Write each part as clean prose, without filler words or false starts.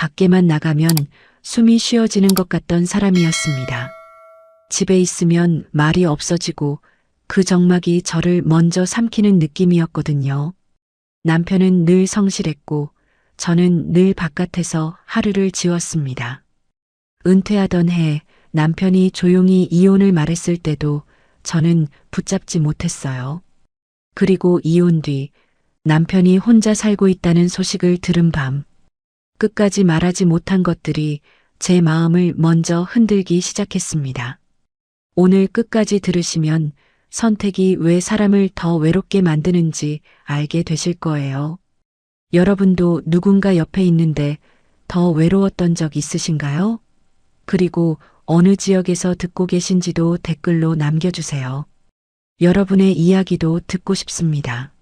밖에만 나가면 숨이 쉬어지는 것 같던 사람이었습니다. 집에 있으면 말이 없어지고 그 정막이 저를 먼저 삼키는 느낌이었거든요. 남편은 늘 성실했고 저는 늘 바깥에서 하루를 지웠습니다. 은퇴하던 해 남편이 조용히 이혼을 말했을 때도 저는 붙잡지 못했어요. 그리고 이혼 뒤 남편이 혼자 살고 있다는 소식을 들은 밤, 끝까지 말하지 못한 것들이 제 마음을 먼저 흔들기 시작했습니다. 오늘 끝까지 들으시면 선택이 왜 사람을 더 외롭게 만드는지 알게 되실 거예요. 여러분도 누군가 옆에 있는데 더 외로웠던 적 있으신가요? 그리고 어느 지역에서 듣고 계신지도 댓글로 남겨주세요. 여러분의 이야기도 듣고 싶습니다.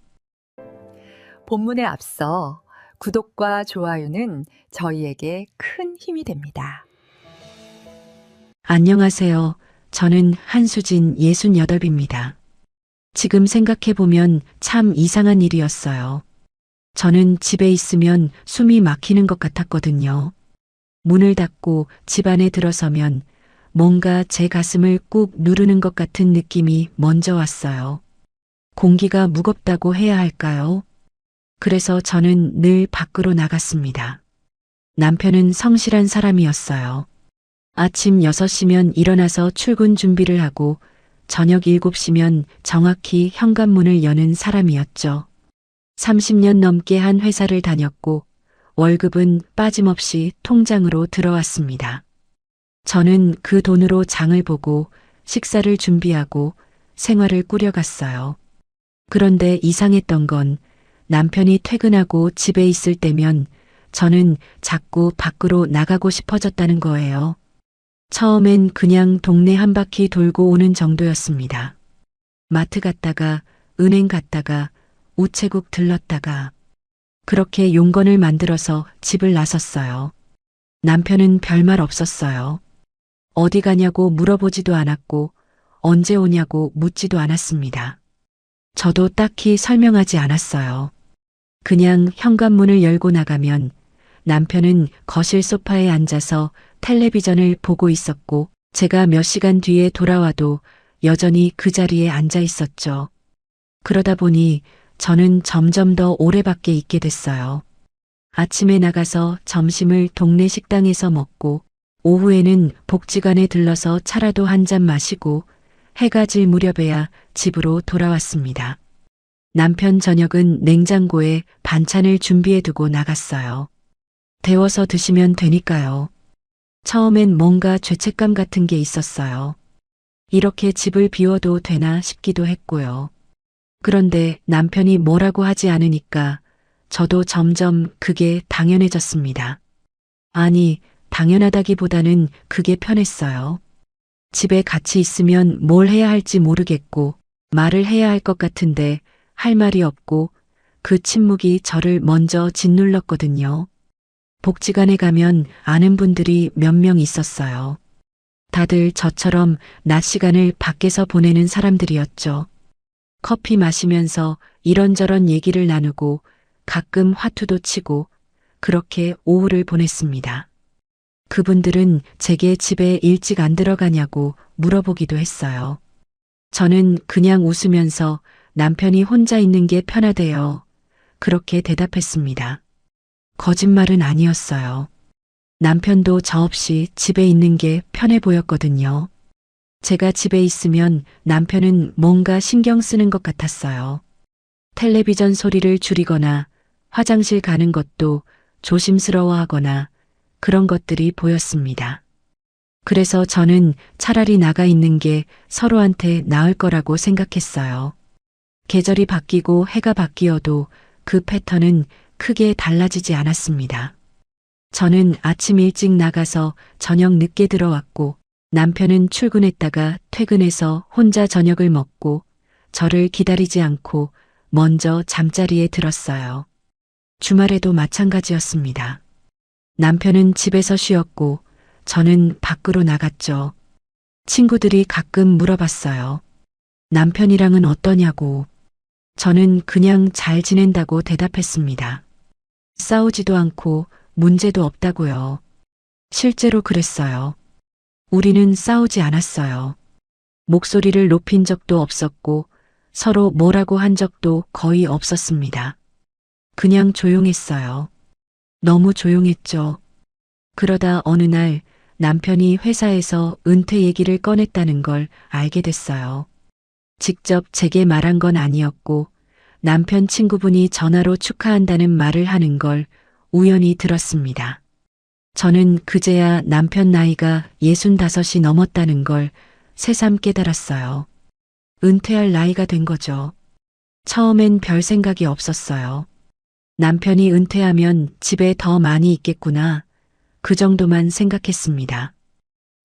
본문에 앞서 구독과 좋아요는 저희에게 큰 힘이 됩니다. 안녕하세요. 저는 한수진 68입니다. 지금 생각해보면 참 이상한 일이었어요. 저는 집에 있으면 숨이 막히는 것 같았거든요. 문을 닫고 집 안에 들어서면 뭔가 제 가슴을 꾹 누르는 것 같은 느낌이 먼저 왔어요. 공기가 무겁다고 해야 할까요? 그래서 저는 늘 밖으로 나갔습니다. 남편은 성실한 사람이었어요. 아침 6시면 일어나서 출근 준비를 하고 저녁 7시면 정확히 현관문을 여는 사람이었죠. 30년 넘게 한 회사를 다녔고 월급은 빠짐없이 통장으로 들어왔습니다. 저는 그 돈으로 장을 보고 식사를 준비하고 생활을 꾸려갔어요. 그런데 이상했던 건 남편이 퇴근하고 집에 있을 때면 저는 자꾸 밖으로 나가고 싶어졌다는 거예요. 처음엔 그냥 동네 한 바퀴 돌고 오는 정도였습니다. 마트 갔다가 은행 갔다가 우체국 들렀다가 그렇게 용건을 만들어서 집을 나섰어요. 남편은 별말 없었어요. 어디 가냐고 물어보지도 않았고 언제 오냐고 묻지도 않았습니다. 저도 딱히 설명하지 않았어요. 그냥 현관문을 열고 나가면 남편은 거실 소파에 앉아서 텔레비전을 보고 있었고 제가 몇 시간 뒤에 돌아와도 여전히 그 자리에 앉아 있었죠. 그러다 보니 저는 점점 더 오래 밖에 있게 됐어요. 아침에 나가서 점심을 동네 식당에서 먹고 오후에는 복지관에 들러서 차라도 한 잔 마시고 해가 질 무렵에야 집으로 돌아왔습니다. 남편 저녁은 냉장고에 반찬을 준비해 두고 나갔어요. 데워서 드시면 되니까요. 처음엔 뭔가 죄책감 같은 게 있었어요. 이렇게 집을 비워도 되나 싶기도 했고요. 그런데 남편이 뭐라고 하지 않으니까 저도 점점 그게 당연해졌습니다. 아니, 당연하다기보다는 그게 편했어요. 집에 같이 있으면 뭘 해야 할지 모르겠고 말을 해야 할 것 같은데 할 말이 없고 그 침묵이 저를 먼저 짓눌렀거든요. 복지관에 가면 아는 분들이 몇 명 있었어요. 다들 저처럼 낮 시간을 밖에서 보내는 사람들이었죠. 커피 마시면서 이런저런 얘기를 나누고 가끔 화투도 치고 그렇게 오후를 보냈습니다. 그분들은 제게 집에 일찍 안 들어가냐고 물어보기도 했어요. 저는 그냥 웃으면서 남편이 혼자 있는 게 편하대요. 그렇게 대답했습니다. 거짓말은 아니었어요. 남편도 저 없이 집에 있는 게 편해 보였거든요. 제가 집에 있으면 남편은 뭔가 신경 쓰는 것 같았어요. 텔레비전 소리를 줄이거나 화장실 가는 것도 조심스러워하거나 그런 것들이 보였습니다. 그래서 저는 차라리 나가 있는 게 서로한테 나을 거라고 생각했어요. 계절이 바뀌고 해가 바뀌어도 그 패턴은 크게 달라지지 않았습니다. 저는 아침 일찍 나가서 저녁 늦게 들어왔고 남편은 출근했다가 퇴근해서 혼자 저녁을 먹고 저를 기다리지 않고 먼저 잠자리에 들었어요. 주말에도 마찬가지였습니다. 남편은 집에서 쉬었고 저는 밖으로 나갔죠. 친구들이 가끔 물어봤어요. 남편이랑은 어떠냐고. 저는 그냥 잘 지낸다고 대답했습니다. 싸우지도 않고 문제도 없다고요. 실제로 그랬어요. 우리는 싸우지 않았어요. 목소리를 높인 적도 없었고 서로 뭐라고 한 적도 거의 없었습니다. 그냥 조용했어요. 너무 조용했죠. 그러다 어느 날 남편이 회사에서 은퇴 얘기를 꺼냈다는 걸 알게 됐어요. 직접 제게 말한 건 아니었고 남편 친구분이 전화로 축하한다는 말을 하는 걸 우연히 들었습니다. 저는 그제야 남편 나이가 65이 넘었다는 걸 새삼 깨달았어요. 은퇴할 나이가 된 거죠. 처음엔 별 생각이 없었어요. 남편이 은퇴하면 집에 더 많이 있겠구나. 그 정도만 생각했습니다.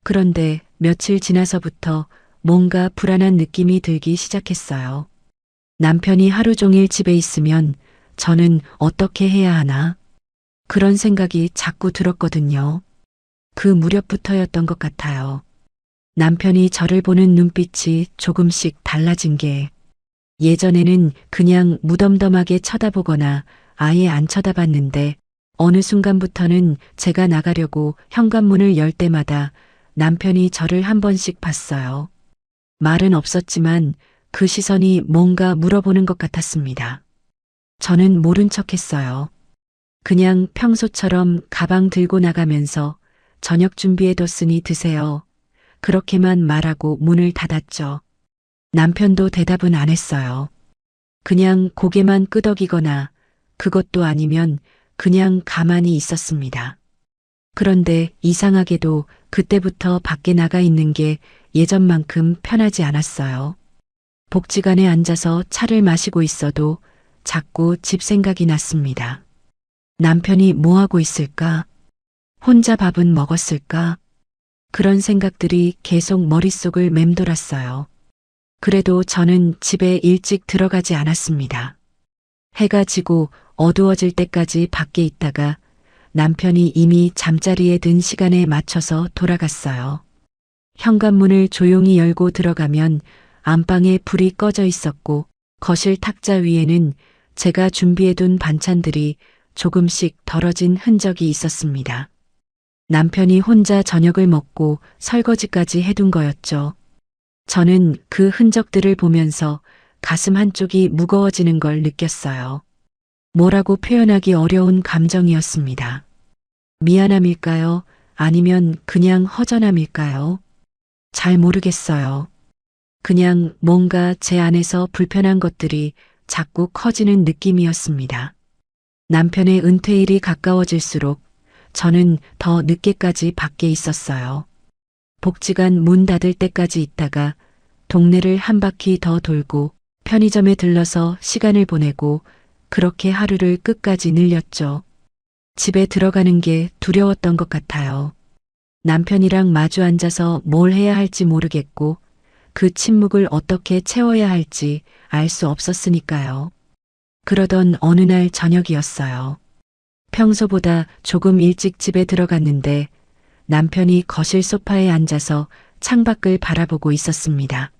그런데 며칠 지나서부터 뭔가 불안한 느낌이 들기 시작했어요. 남편이 하루 종일 집에 있으면 저는 어떻게 해야 하나? 그런 생각이 자꾸 들었거든요. 그 무렵부터였던 것 같아요. 남편이 저를 보는 눈빛이 조금씩 달라진 게 예전에는 그냥 무덤덤하게 쳐다보거나 아예 안 쳐다봤는데 어느 순간부터는 제가 나가려고 현관문을 열 때마다 남편이 저를 한 번씩 봤어요. 말은 없었지만 그 시선이 뭔가 물어보는 것 같았습니다. 저는 모른 척 했어요. 그냥 평소처럼 가방 들고 나가면서 저녁 준비해뒀으니 드세요. 그렇게만 말하고 문을 닫았죠. 남편도 대답은 안 했어요. 그냥 고개만 끄덕이거나 그것도 아니면 그냥 가만히 있었습니다. 그런데 이상하게도 그때부터 밖에 나가 있는 게 예전만큼 편하지 않았어요. 복지관에 앉아서 차를 마시고 있어도 자꾸 집 생각이 났습니다. 남편이 뭐 하고 있을까? 혼자 밥은 먹었을까? 그런 생각들이 계속 머릿속을 맴돌았어요. 그래도 저는 집에 일찍 들어가지 않았습니다. 해가 지고 어두워질 때까지 밖에 있다가 남편이 이미 잠자리에 든 시간에 맞춰서 돌아갔어요. 현관문을 조용히 열고 들어가면 안방에 불이 꺼져 있었고 거실 탁자 위에는 제가 준비해둔 반찬들이 조금씩 덜어진 흔적이 있었습니다. 남편이 혼자 저녁을 먹고 설거지까지 해둔 거였죠. 저는 그 흔적들을 보면서 가슴 한쪽이 무거워지는 걸 느꼈어요. 뭐라고 표현하기 어려운 감정이었습니다. 미안함일까요? 아니면 그냥 허전함일까요? 잘 모르겠어요. 그냥 뭔가 제 안에서 불편한 것들이 자꾸 커지는 느낌이었습니다. 남편의 은퇴일이 가까워질수록 저는 더 늦게까지 밖에 있었어요. 복지관 문 닫을 때까지 있다가 동네를 한 바퀴 더 돌고 편의점에 들러서 시간을 보내고 그렇게 하루를 끝까지 늘렸죠. 집에 들어가는 게 두려웠던 것 같아요. 남편이랑 마주 앉아서 뭘 해야 할지 모르겠고 그 침묵을 어떻게 채워야 할지 알 수 없었으니까요. 그러던 어느 날 저녁이었어요. 평소보다 조금 일찍 집에 들어갔는데 남편이 거실 소파에 앉아서 창밖을 바라보고 있었습니다.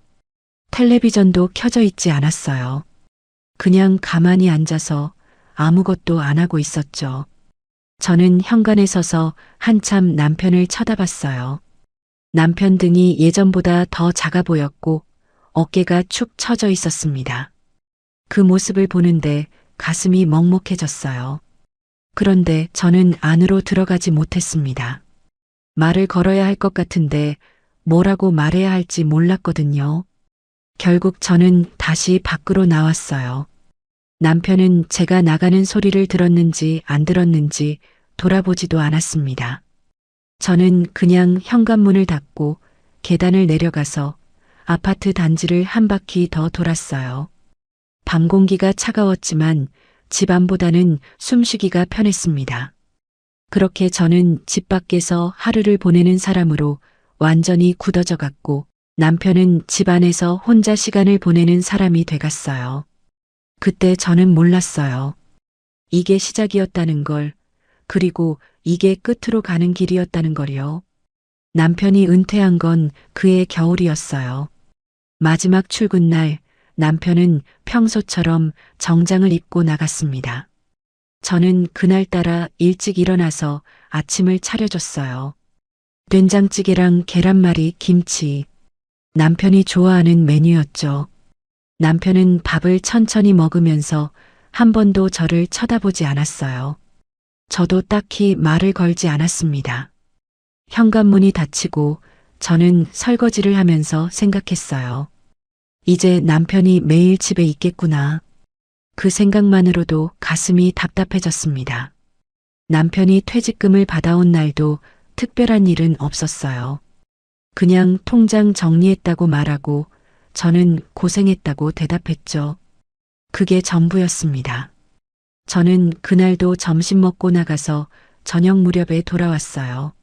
텔레비전도 켜져 있지 않았어요. 그냥 가만히 앉아서 아무것도 안 하고 있었죠. 저는 현관에 서서 한참 남편을 쳐다봤어요. 남편 등이 예전보다 더 작아 보였고 어깨가 축 처져 있었습니다. 그 모습을 보는데 가슴이 먹먹해졌어요. 그런데 저는 안으로 들어가지 못했습니다. 말을 걸어야 할 것 같은데 뭐라고 말해야 할지 몰랐거든요. 결국 저는 다시 밖으로 나왔어요. 남편은 제가 나가는 소리를 들었는지 안 들었는지 돌아보지도 않았습니다. 저는 그냥 현관문을 닫고 계단을 내려가서 아파트 단지를 한 바퀴 더 돌았어요. 밤 공기가 차가웠지만 집 안보다는 숨쉬기가 편했습니다. 그렇게 저는 집 밖에서 하루를 보내는 사람으로 완전히 굳어져 갔고 남편은 집 안에서 혼자 시간을 보내는 사람이 돼갔어요. 그때 저는 몰랐어요. 이게 시작이었다는 걸, 그리고 이게 끝으로 가는 길이었다는 걸요. 남편이 은퇴한 건 그해 겨울이었어요. 마지막 출근 날 남편은 평소처럼 정장을 입고 나갔습니다. 저는 그날따라 일찍 일어나서 아침을 차려줬어요. 된장찌개랑 계란말이, 김치. 남편이 좋아하는 메뉴였죠. 남편은 밥을 천천히 먹으면서 한 번도 저를 쳐다보지 않았어요. 저도 딱히 말을 걸지 않았습니다. 현관문이 닫히고 저는 설거지를 하면서 생각했어요. 이제 남편이 매일 집에 있겠구나. 그 생각만으로도 가슴이 답답해졌습니다. 남편이 퇴직금을 받아온 날도 특별한 일은 없었어요. 그냥 통장 정리했다고 말하고 저는 고생했다고 대답했죠. 그게 전부였습니다. 저는 그날도 점심 먹고 나가서 저녁 무렵에 돌아왔어요.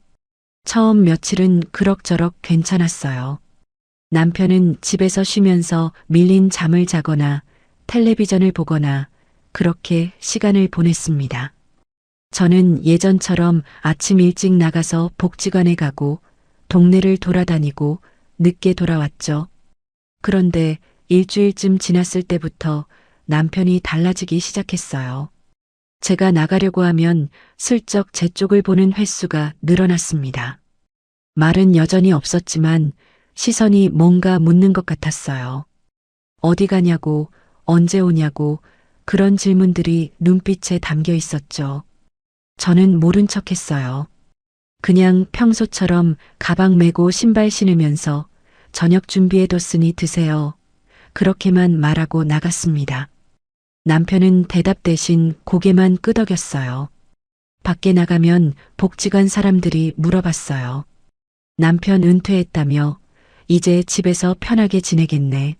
처음 며칠은 그럭저럭 괜찮았어요. 남편은 집에서 쉬면서 밀린 잠을 자거나 텔레비전을 보거나 그렇게 시간을 보냈습니다. 저는 예전처럼 아침 일찍 나가서 복지관에 가고 동네를 돌아다니고 늦게 돌아왔죠. 그런데 일주일쯤 지났을 때부터 남편이 달라지기 시작했어요. 제가 나가려고 하면 슬쩍 제 쪽을 보는 횟수가 늘어났습니다. 말은 여전히 없었지만 시선이 뭔가 묻는 것 같았어요. 어디 가냐고, 언제 오냐고 그런 질문들이 눈빛에 담겨 있었죠. 저는 모른 척 했어요. 그냥 평소처럼 가방 메고 신발 신으면서 저녁 준비해뒀으니 드세요. 그렇게만 말하고 나갔습니다. 남편은 대답 대신 고개만 끄덕였어요. 밖에 나가면 복지관 사람들이 물어봤어요. 남편 은퇴했다며 이제 집에서 편하게 지내겠네.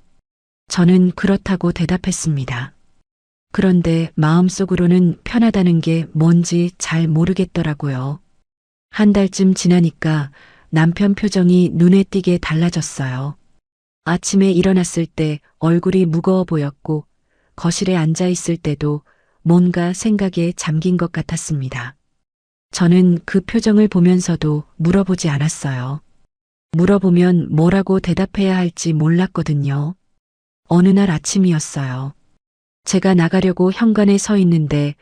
저는 그렇다고 대답했습니다. 그런데 마음속으로는 편하다는 게 뭔지 잘 모르겠더라고요. 한 달쯤 지나니까 남편 표정이 눈에 띄게 달라졌어요. 아침에 일어났을 때 얼굴이 무거워 보였고 거실에 앉아 있을 때도 뭔가 생각에 잠긴 것 같았습니다. 저는 그 표정을 보면서도 물어보지 않았어요. 물어보면 뭐라고 대답해야 할지 몰랐거든요. 어느 날 아침이었어요. 제가 나가려고 현관에 서 있는데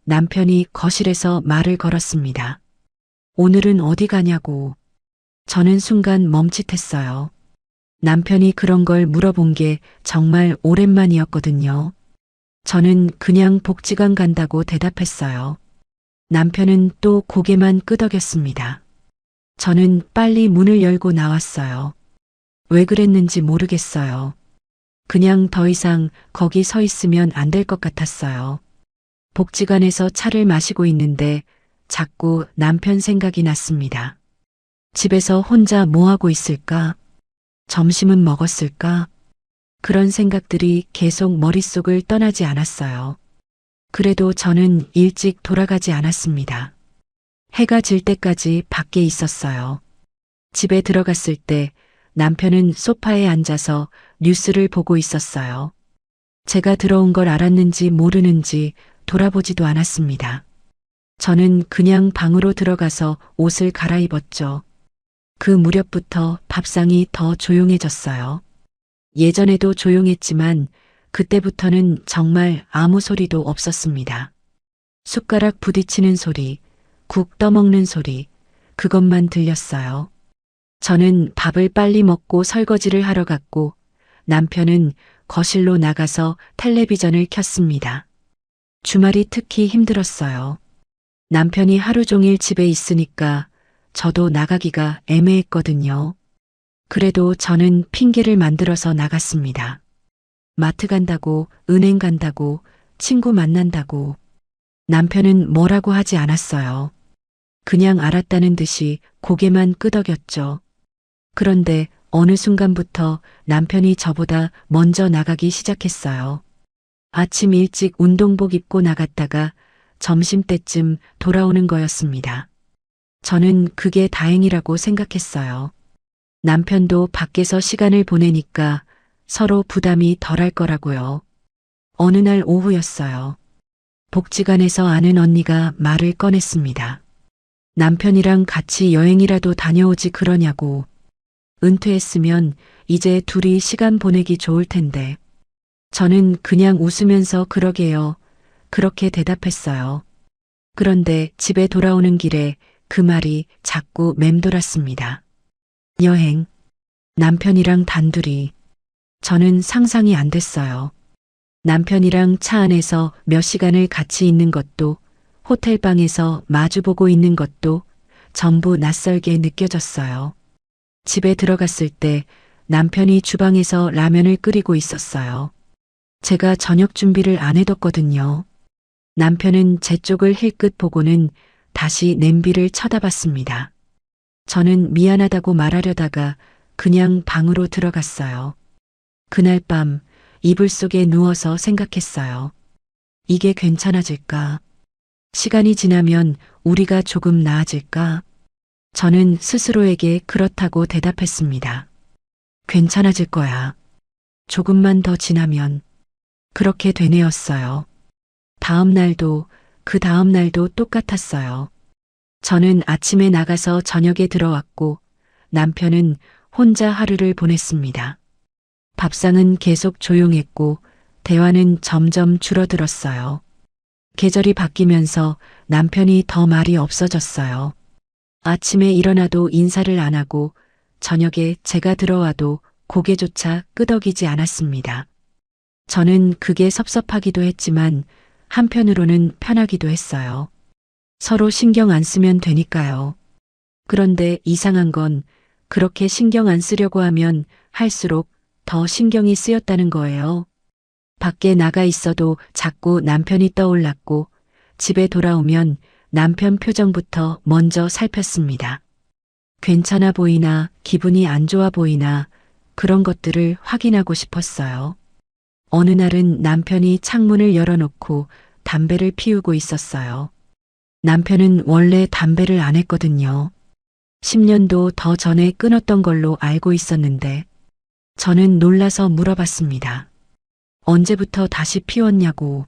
남편이 거실에서 말을 걸었습니다. 오늘은 어디 가냐고. 저는 순간 멈칫했어요. 남편이 그런 걸 물어본 게 정말 오랜만이었거든요. 저는 그냥 복지관 간다고 대답했어요. 남편은 또 고개만 끄덕였습니다. 저는 빨리 문을 열고 나왔어요. 왜 그랬는지 모르겠어요. 그냥 더 이상 거기 서 있으면 안 될 것 같았어요. 복지관에서 차를 마시고 있는데 자꾸 남편 생각이 났습니다. 집에서 혼자 뭐 하고 있을까? 점심은 먹었을까? 그런 생각들이 계속 머릿속을 떠나지 않았어요. 그래도 저는 일찍 돌아가지 않았습니다. 해가 질 때까지 밖에 있었어요. 집에 들어갔을 때 남편은 소파에 앉아서 뉴스를 보고 있었어요. 제가 들어온 걸 알았는지 모르는지 돌아보지도 않았습니다. 저는 그냥 방으로 들어가서 옷을 갈아입었죠. 그 무렵부터 밥상이 더 조용해졌어요. 예전에도 조용했지만 그때부터는 정말 아무 소리도 없었습니다. 숟가락 부딪히는 소리, 국 떠먹는 소리, 그것만 들렸어요. 저는 밥을 빨리 먹고 설거지를 하러 갔고 남편은 거실로 나가서 텔레비전을 켰습니다. 주말이 특히 힘들었어요. 남편이 하루 종일 집에 있으니까 저도 나가기가 애매했거든요. 그래도 저는 핑계를 만들어서 나갔습니다. 마트 간다고, 은행 간다고, 친구 만난다고. 남편은 뭐라고 하지 않았어요. 그냥 알았다는 듯이 고개만 끄덕였죠. 그런데 어느 순간부터 남편이 저보다 먼저 나가기 시작했어요. 아침 일찍 운동복 입고 나갔다가 점심때쯤 돌아오는 거였습니다. 저는 그게 다행이라고 생각했어요. 남편도 밖에서 시간을 보내니까 서로 부담이 덜할 거라고요. 어느 날 오후였어요. 복지관에서 아는 언니가 말을 꺼냈습니다. 남편이랑 같이 여행이라도 다녀오지 그러냐고. 은퇴했으면 이제 둘이 시간 보내기 좋을 텐데. 저는 그냥 웃으면서 그러게요. 그렇게 대답했어요. 그런데 집에 돌아오는 길에 그 말이 자꾸 맴돌았습니다. 여행, 남편이랑 단둘이. 저는 상상이 안 됐어요. 남편이랑 차 안에서 몇 시간을 같이 있는 것도, 호텔방에서 마주보고 있는 것도 전부 낯설게 느껴졌어요. 집에 들어갔을 때 남편이 주방에서 라면을 끓이고 있었어요. 제가 저녁 준비를 안 해뒀거든요. 남편은 제 쪽을 힐끗 보고는 다시 냄비를 쳐다봤습니다. 저는 미안하다고 말하려다가 그냥 방으로 들어갔어요. 그날 밤 이불 속에 누워서 생각했어요. 이게 괜찮아질까? 시간이 지나면 우리가 조금 나아질까? 저는 스스로에게 그렇다고 대답했습니다. 괜찮아질 거야. 조금만 더 지나면. 그렇게 되뇌었어요. 다음 날도 그 다음 날도 똑같았어요. 저는 아침에 나가서 저녁에 들어왔고 남편은 혼자 하루를 보냈습니다. 밥상은 계속 조용했고 대화는 점점 줄어들었어요. 계절이 바뀌면서 남편이 더 말이 없어졌어요. 아침에 일어나도 인사를 안 하고 저녁에 제가 들어와도 고개조차 끄덕이지 않았습니다. 저는 그게 섭섭하기도 했지만 한편으로는 편하기도 했어요. 서로 신경 안 쓰면 되니까요. 그런데 이상한 건 그렇게 신경 안 쓰려고 하면 할수록 더 신경이 쓰였다는 거예요. 밖에 나가 있어도 자꾸 남편이 떠올랐고 집에 돌아오면 남편 표정부터 먼저 살폈습니다. 괜찮아 보이나 기분이 안 좋아 보이나 그런 것들을 확인하고 싶었어요. 어느 날은 남편이 창문을 열어놓고 담배를 피우고 있었어요. 남편은 원래 담배를 안 했거든요. 10년도 더 전에 끊었던 걸로 알고 있었는데 저는 놀라서 물어봤습니다. 언제부터 다시 피웠냐고.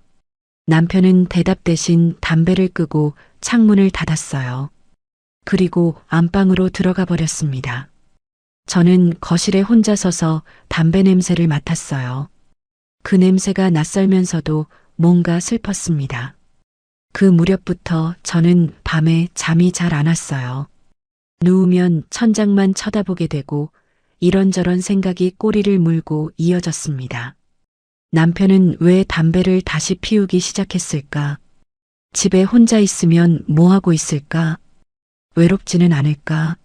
남편은 대답 대신 담배를 끄고 창문을 닫았어요. 그리고 안방으로 들어가 버렸습니다. 저는 거실에 혼자 서서 담배 냄새를 맡았어요. 그 냄새가 낯설면서도 뭔가 슬펐습니다. 그 무렵부터 저는 밤에 잠이 잘 안 왔어요. 누우면 천장만 쳐다보게 되고 이런저런 생각이 꼬리를 물고 이어졌습니다. 남편은 왜 담배를 다시 피우기 시작했을까? 집에 혼자 있으면 뭐 하고 있을까? 외롭지는 않을까?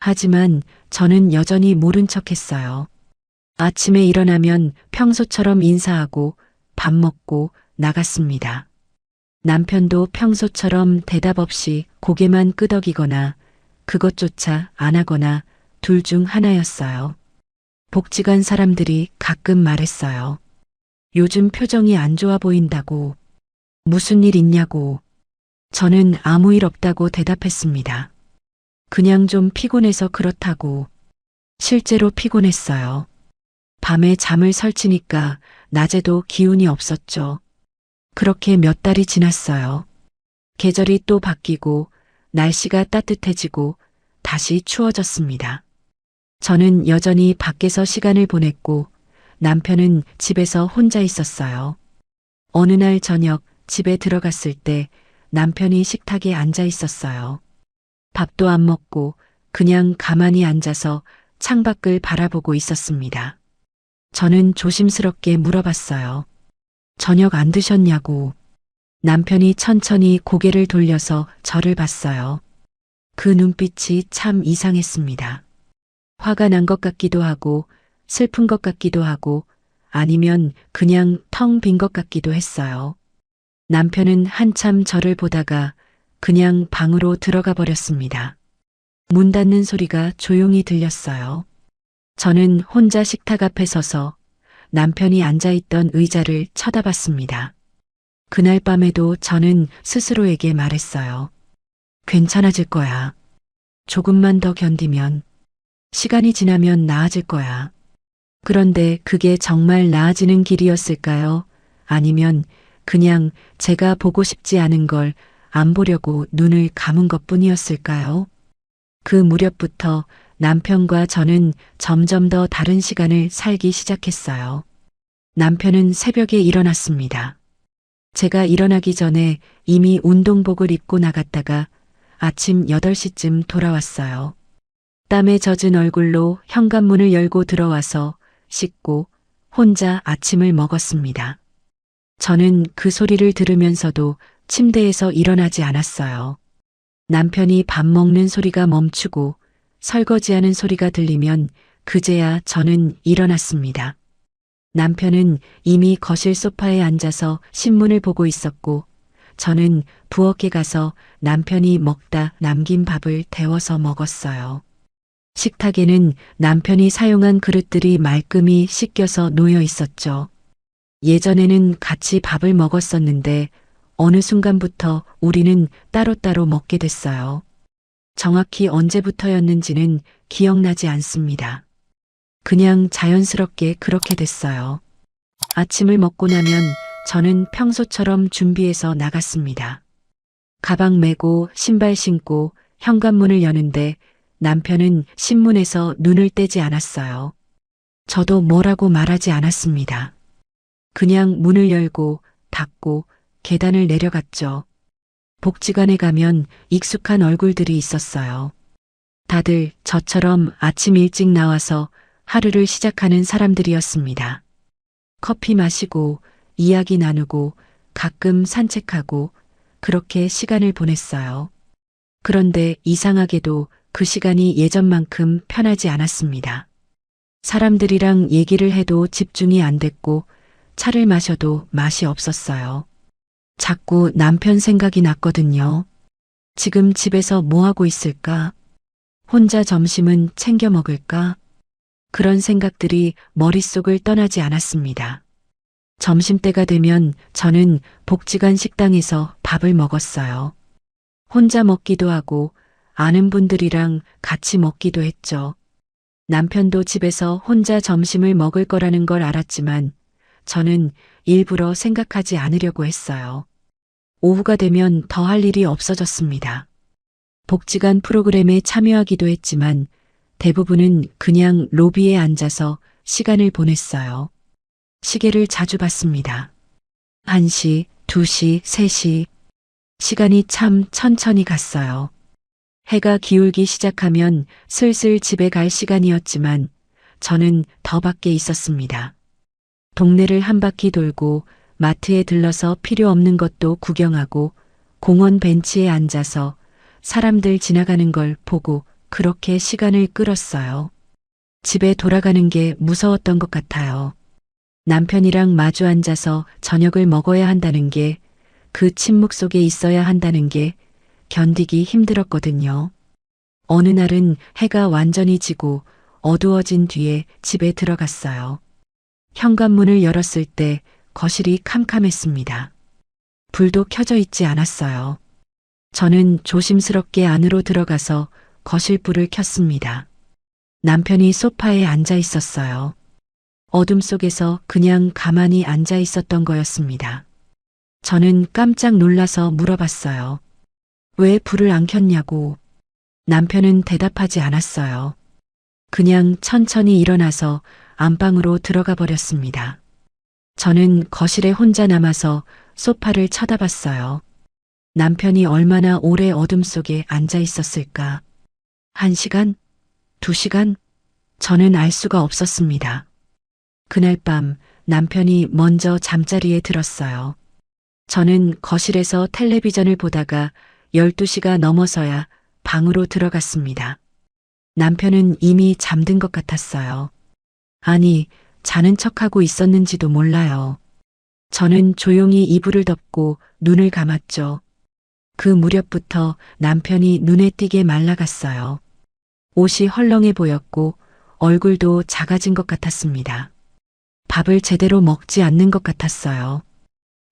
하지만 저는 여전히 모른 척 했어요. 아침에 일어나면 평소처럼 인사하고 밥 먹고 나갔습니다. 남편도 평소처럼 대답 없이 고개만 끄덕이거나 그것조차 안 하거나 둘 중 하나였어요. 복지관 사람들이 가끔 말했어요. 요즘 표정이 안 좋아 보인다고. 무슨 일 있냐고. 저는 아무 일 없다고 대답했습니다. 그냥 좀 피곤해서 그렇다고. 실제로 피곤했어요. 밤에 잠을 설치니까 낮에도 기운이 없었죠. 그렇게 몇 달이 지났어요. 계절이 또 바뀌고 날씨가 따뜻해지고 다시 추워졌습니다. 저는 여전히 밖에서 시간을 보냈고 남편은 집에서 혼자 있었어요. 어느 날 저녁 집에 들어갔을 때 남편이 식탁에 앉아 있었어요. 밥도 안 먹고 그냥 가만히 앉아서 창밖을 바라보고 있었습니다. 저는 조심스럽게 물어봤어요. 저녁 안 드셨냐고. 남편이 천천히 고개를 돌려서 저를 봤어요. 그 눈빛이 참 이상했습니다. 화가 난 것 같기도 하고 슬픈 것 같기도 하고 아니면 그냥 텅 빈 것 같기도 했어요. 남편은 한참 저를 보다가 그냥 방으로 들어가 버렸습니다. 문 닫는 소리가 조용히 들렸어요. 저는 혼자 식탁 앞에 서서 남편이 앉아있던 의자를 쳐다봤습니다. 그날 밤에도 저는 스스로에게 말했어요. 괜찮아질 거야. 조금만 더 견디면, 시간이 지나면 나아질 거야. 그런데 그게 정말 나아지는 길이었을까요? 아니면 그냥 제가 보고 싶지 않은 걸 안 보려고 눈을 감은 것뿐이었을까요? 그 무렵부터 남편과 저는 점점 더 다른 시간을 살기 시작했어요. 남편은 새벽에 일어났습니다. 제가 일어나기 전에 이미 운동복을 입고 나갔다가 아침 8시쯤 돌아왔어요. 땀에 젖은 얼굴로 현관문을 열고 들어와서 씻고 혼자 아침을 먹었습니다. 저는 그 소리를 들으면서도 침대에서 일어나지 않았어요. 남편이 밥 먹는 소리가 멈추고 설거지하는 소리가 들리면 그제야 저는 일어났습니다. 남편은 이미 거실 소파에 앉아서 신문을 보고 있었고 저는 부엌에 가서 남편이 먹다 남긴 밥을 데워서 먹었어요. 식탁에는 남편이 사용한 그릇들이 말끔히 씻겨서 놓여 있었죠. 예전에는 같이 밥을 먹었었는데 어느 순간부터 우리는 따로따로 먹게 됐어요. 정확히 언제부터였는지는 기억나지 않습니다. 그냥 자연스럽게 그렇게 됐어요. 아침을 먹고 나면 저는 평소처럼 준비해서 나갔습니다. 가방 메고 신발 신고 현관문을 여는데 남편은 신문에서 눈을 떼지 않았어요. 저도 뭐라고 말하지 않았습니다. 그냥 문을 열고 닫고 계단을 내려갔죠. 복지관에 가면 익숙한 얼굴들이 있었어요. 다들 저처럼 아침 일찍 나와서 하루를 시작하는 사람들이었습니다. 커피 마시고 이야기 나누고 가끔 산책하고 그렇게 시간을 보냈어요. 그런데 이상하게도 그 시간이 예전만큼 편하지 않았습니다. 사람들이랑 얘기를 해도 집중이 안 됐고 차를 마셔도 맛이 없었어요. 자꾸 남편 생각이 났거든요. 지금 집에서 뭐 하고 있을까? 혼자 점심은 챙겨 먹을까? 그런 생각들이 머릿속을 떠나지 않았습니다. 점심때가 되면 저는 복지관 식당에서 밥을 먹었어요. 혼자 먹기도 하고 아는 분들이랑 같이 먹기도 했죠. 남편도 집에서 혼자 점심을 먹을 거라는 걸 알았지만 저는 일부러 생각하지 않으려고 했어요. 오후가 되면 더 할 일이 없어졌습니다. 복지관 프로그램에 참여하기도 했지만 대부분은 그냥 로비에 앉아서 시간을 보냈어요. 시계를 자주 봤습니다. 1시, 2시, 3시. 시간이 참 천천히 갔어요. 해가 기울기 시작하면 슬슬 집에 갈 시간이었지만 저는 더 밖에 있었습니다. 동네를 한 바퀴 돌고 마트에 들러서 필요 없는 것도 구경하고 공원 벤치에 앉아서 사람들 지나가는 걸 보고 그렇게 시간을 끌었어요. 집에 돌아가는 게 무서웠던 것 같아요. 남편이랑 마주 앉아서 저녁을 먹어야 한다는 게, 그 침묵 속에 있어야 한다는 게 견디기 힘들었거든요. 어느 날은 해가 완전히 지고 어두워진 뒤에 집에 들어갔어요. 현관문을 열었을 때 거실이 캄캄했습니다. 불도 켜져 있지 않았어요. 저는 조심스럽게 안으로 들어가서 거실 불을 켰습니다. 남편이 소파에 앉아 있었어요. 어둠 속에서 그냥 가만히 앉아 있었던 거였습니다. 저는 깜짝 놀라서 물어봤어요. 왜 불을 안 켰냐고. 남편은 대답하지 않았어요. 그냥 천천히 일어나서 안방으로 들어가 버렸습니다. 저는 거실에 혼자 남아서 소파를 쳐다봤어요. 남편이 얼마나 오래 어둠 속에 앉아 있었을까? 1시간? 2시간? 저는 알 수가 없었습니다. 그날 밤 남편이 먼저 잠자리에 들었어요. 저는 거실에서 텔레비전을 보다가 12시가 넘어서야 방으로 들어갔습니다. 남편은 이미 잠든 것 같았어요. 아니, 자는 척하고 있었는지도 몰라요. 저는 조용히 이불을 덮고 눈을 감았죠. 그 무렵부터 남편이 눈에 띄게 말라갔어요. 옷이 헐렁해 보였고 얼굴도 작아진 것 같았습니다. 밥을 제대로 먹지 않는 것 같았어요.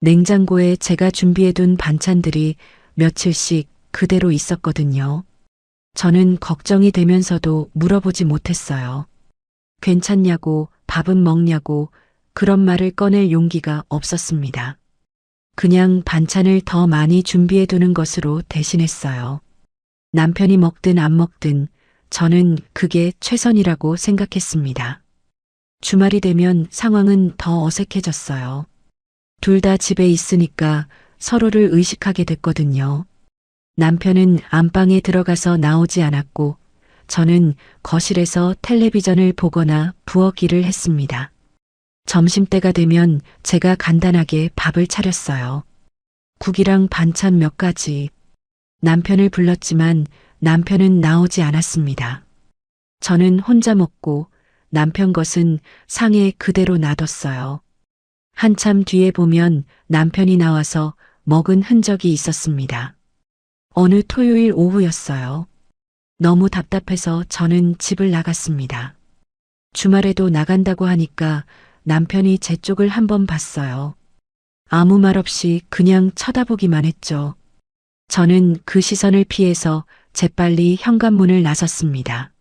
냉장고에 제가 준비해둔 반찬들이 며칠씩 그대로 있었거든요. 저는 걱정이 되면서도 물어보지 못했어요. 괜찮냐고, 밥은 먹냐고, 그런 말을 꺼낼 용기가 없었습니다. 그냥 반찬을 더 많이 준비해두는 것으로 대신했어요. 남편이 먹든 안 먹든 저는 그게 최선이라고 생각했습니다. 주말이 되면 상황은 더 어색해졌어요. 둘 다 집에 있으니까 서로를 의식하게 됐거든요. 남편은 안방에 들어가서 나오지 않았고 저는 거실에서 텔레비전을 보거나 부엌일을 했습니다. 점심때가 되면 제가 간단하게 밥을 차렸어요. 국이랑 반찬 몇 가지. 남편을 불렀지만 남편은 나오지 않았습니다. 저는 혼자 먹고 남편 것은 상에 그대로 놔뒀어요. 한참 뒤에 보면 남편이 나와서 먹은 흔적이 있었습니다. 어느 토요일 오후였어요. 너무 답답해서 저는 집을 나갔습니다. 주말에도 나간다고 하니까 남편이 제 쪽을 한번 봤어요. 아무 말 없이 그냥 쳐다보기만 했죠. 저는 그 시선을 피해서 재빨리 현관문을 나섰습니다.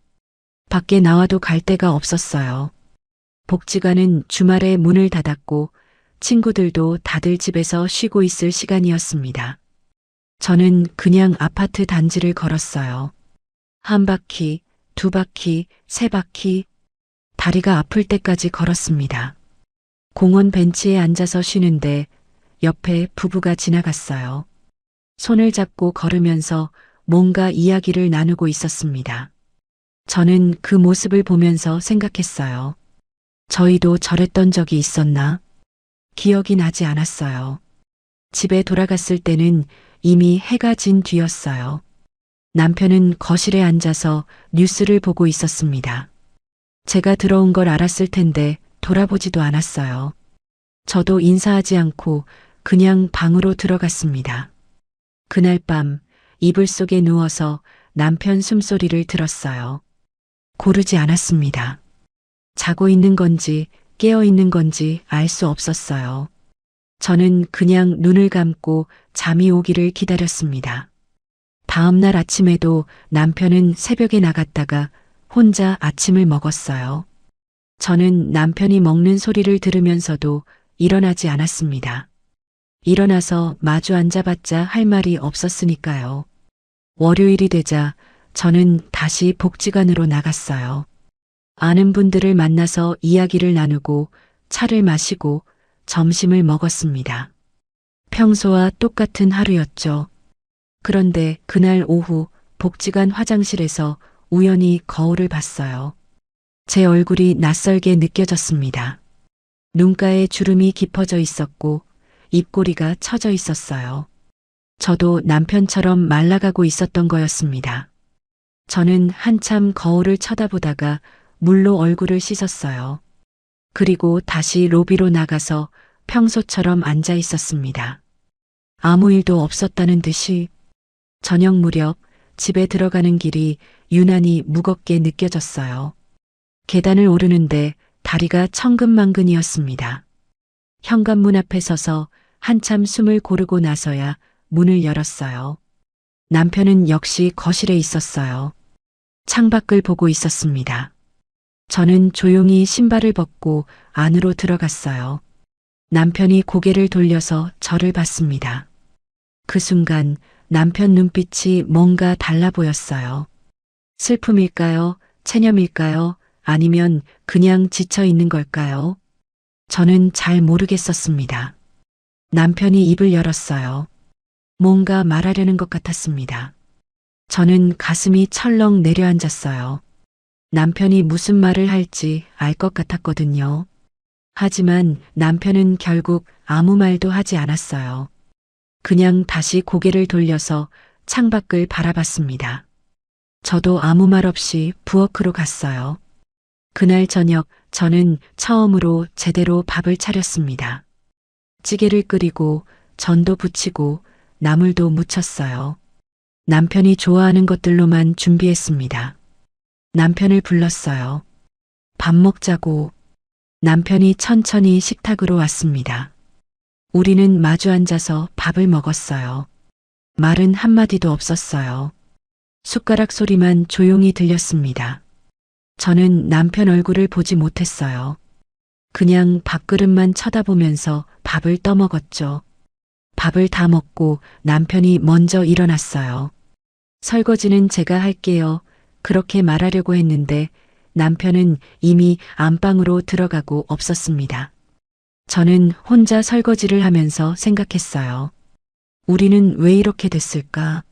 밖에 나와도 갈 데가 없었어요. 복지관은 주말에 문을 닫았고 친구들도 다들 집에서 쉬고 있을 시간이었습니다. 저는 그냥 아파트 단지를 걸었어요. 한 바퀴, 두 바퀴, 세 바퀴, 다리가 아플 때까지 걸었습니다. 공원 벤치에 앉아서 쉬는데 옆에 부부가 지나갔어요. 손을 잡고 걸으면서 뭔가 이야기를 나누고 있었습니다. 저는 그 모습을 보면서 생각했어요. 저희도 저랬던 적이 있었나? 기억이 나지 않았어요. 집에 돌아갔을 때는 이미 해가 진 뒤였어요. 남편은 거실에 앉아서 뉴스를 보고 있었습니다. 제가 들어온 걸 알았을 텐데 돌아보지도 않았어요. 저도 인사하지 않고 그냥 방으로 들어갔습니다. 그날 밤 이불 속에 누워서 남편 숨소리를 들었어요. 고르지 않았습니다. 자고 있는 건지 깨어 있는 건지 알 수 없었어요. 저는 그냥 눈을 감고 잠이 오기를 기다렸습니다. 다음 날 아침에도 남편은 새벽에 나갔다가 혼자 아침을 먹었어요. 저는 남편이 먹는 소리를 들으면서도 일어나지 않았습니다. 일어나서 마주 앉아봤자 할 말이 없었으니까요. 월요일이 되자 저는 다시 복지관으로 나갔어요. 아는 분들을 만나서 이야기를 나누고 차를 마시고 점심을 먹었습니다. 평소와 똑같은 하루였죠. 그런데 그날 오후 복지관 화장실에서 우연히 거울을 봤어요. 제 얼굴이 낯설게 느껴졌습니다. 눈가에 주름이 깊어져 있었고 입꼬리가 처져 있었어요. 저도 남편처럼 말라가고 있었던 거였습니다. 저는 한참 거울을 쳐다보다가 물로 얼굴을 씻었어요. 그리고 다시 로비로 나가서 평소처럼 앉아 있었습니다. 아무 일도 없었다는 듯이 저녁 무렵 집에 들어가는 길이 유난히 무겁게 느껴졌어요. 계단을 오르는데 다리가 천근만근이었습니다. 현관문 앞에 서서 한참 숨을 고르고 나서야 문을 열었어요. 남편은 역시 거실에 있었어요. 창밖을 보고 있었습니다. 저는 조용히 신발을 벗고 안으로 들어갔어요. 남편이 고개를 돌려서 저를 봤습니다. 그 순간 남편 눈빛이 뭔가 달라 보였어요. 슬픔일까요? 체념일까요? 아니면 그냥 지쳐 있는 걸까요? 저는 잘 모르겠었습니다. 남편이 입을 열었어요. 뭔가 말하려는 것 같았습니다. 저는 가슴이 철렁 내려앉았어요. 남편이 무슨 말을 할지 알 것 같았거든요. 하지만 남편은 결국 아무 말도 하지 않았어요. 그냥 다시 고개를 돌려서 창밖을 바라봤습니다. 저도 아무 말 없이 부엌으로 갔어요. 그날 저녁 저는 처음으로 제대로 밥을 차렸습니다. 찌개를 끓이고 전도 부치고 나물도 무쳤어요. 남편이 좋아하는 것들로만 준비했습니다. 남편을 불렀어요. 밥 먹자고. 남편이 천천히 식탁으로 왔습니다. 우리는 마주 앉아서 밥을 먹었어요. 말은 한마디도 없었어요. 숟가락 소리만 조용히 들렸습니다. 저는 남편 얼굴을 보지 못했어요. 그냥 밥그릇만 쳐다보면서 밥을 떠먹었죠. 밥을 다 먹고 남편이 먼저 일어났어요. 설거지는 제가 할게요. 그렇게 말하려고 했는데 남편은 이미 안방으로 들어가고 없었습니다. 저는 혼자 설거지를 하면서 생각했어요. 우리는 왜 이렇게 됐을까?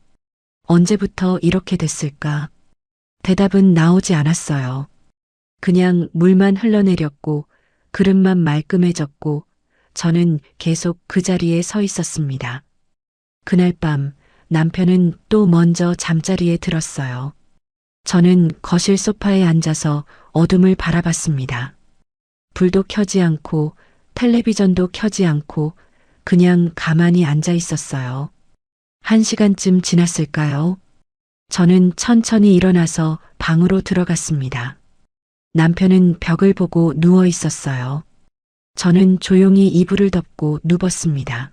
언제부터 이렇게 됐을까? 대답은 나오지 않았어요. 그냥 물만 흘러내렸고 그릇만 말끔해졌고 저는 계속 그 자리에 서 있었습니다. 그날 밤 남편은 또 먼저 잠자리에 들었어요. 저는 거실 소파에 앉아서 어둠을 바라봤습니다. 불도 켜지 않고 텔레비전도 켜지 않고 그냥 가만히 앉아 있었어요. 1시간쯤 지났을까요? 저는 천천히 일어나서 방으로 들어갔습니다. 남편은 벽을 보고 누워 있었어요. 저는 조용히 이불을 덮고 누웠습니다.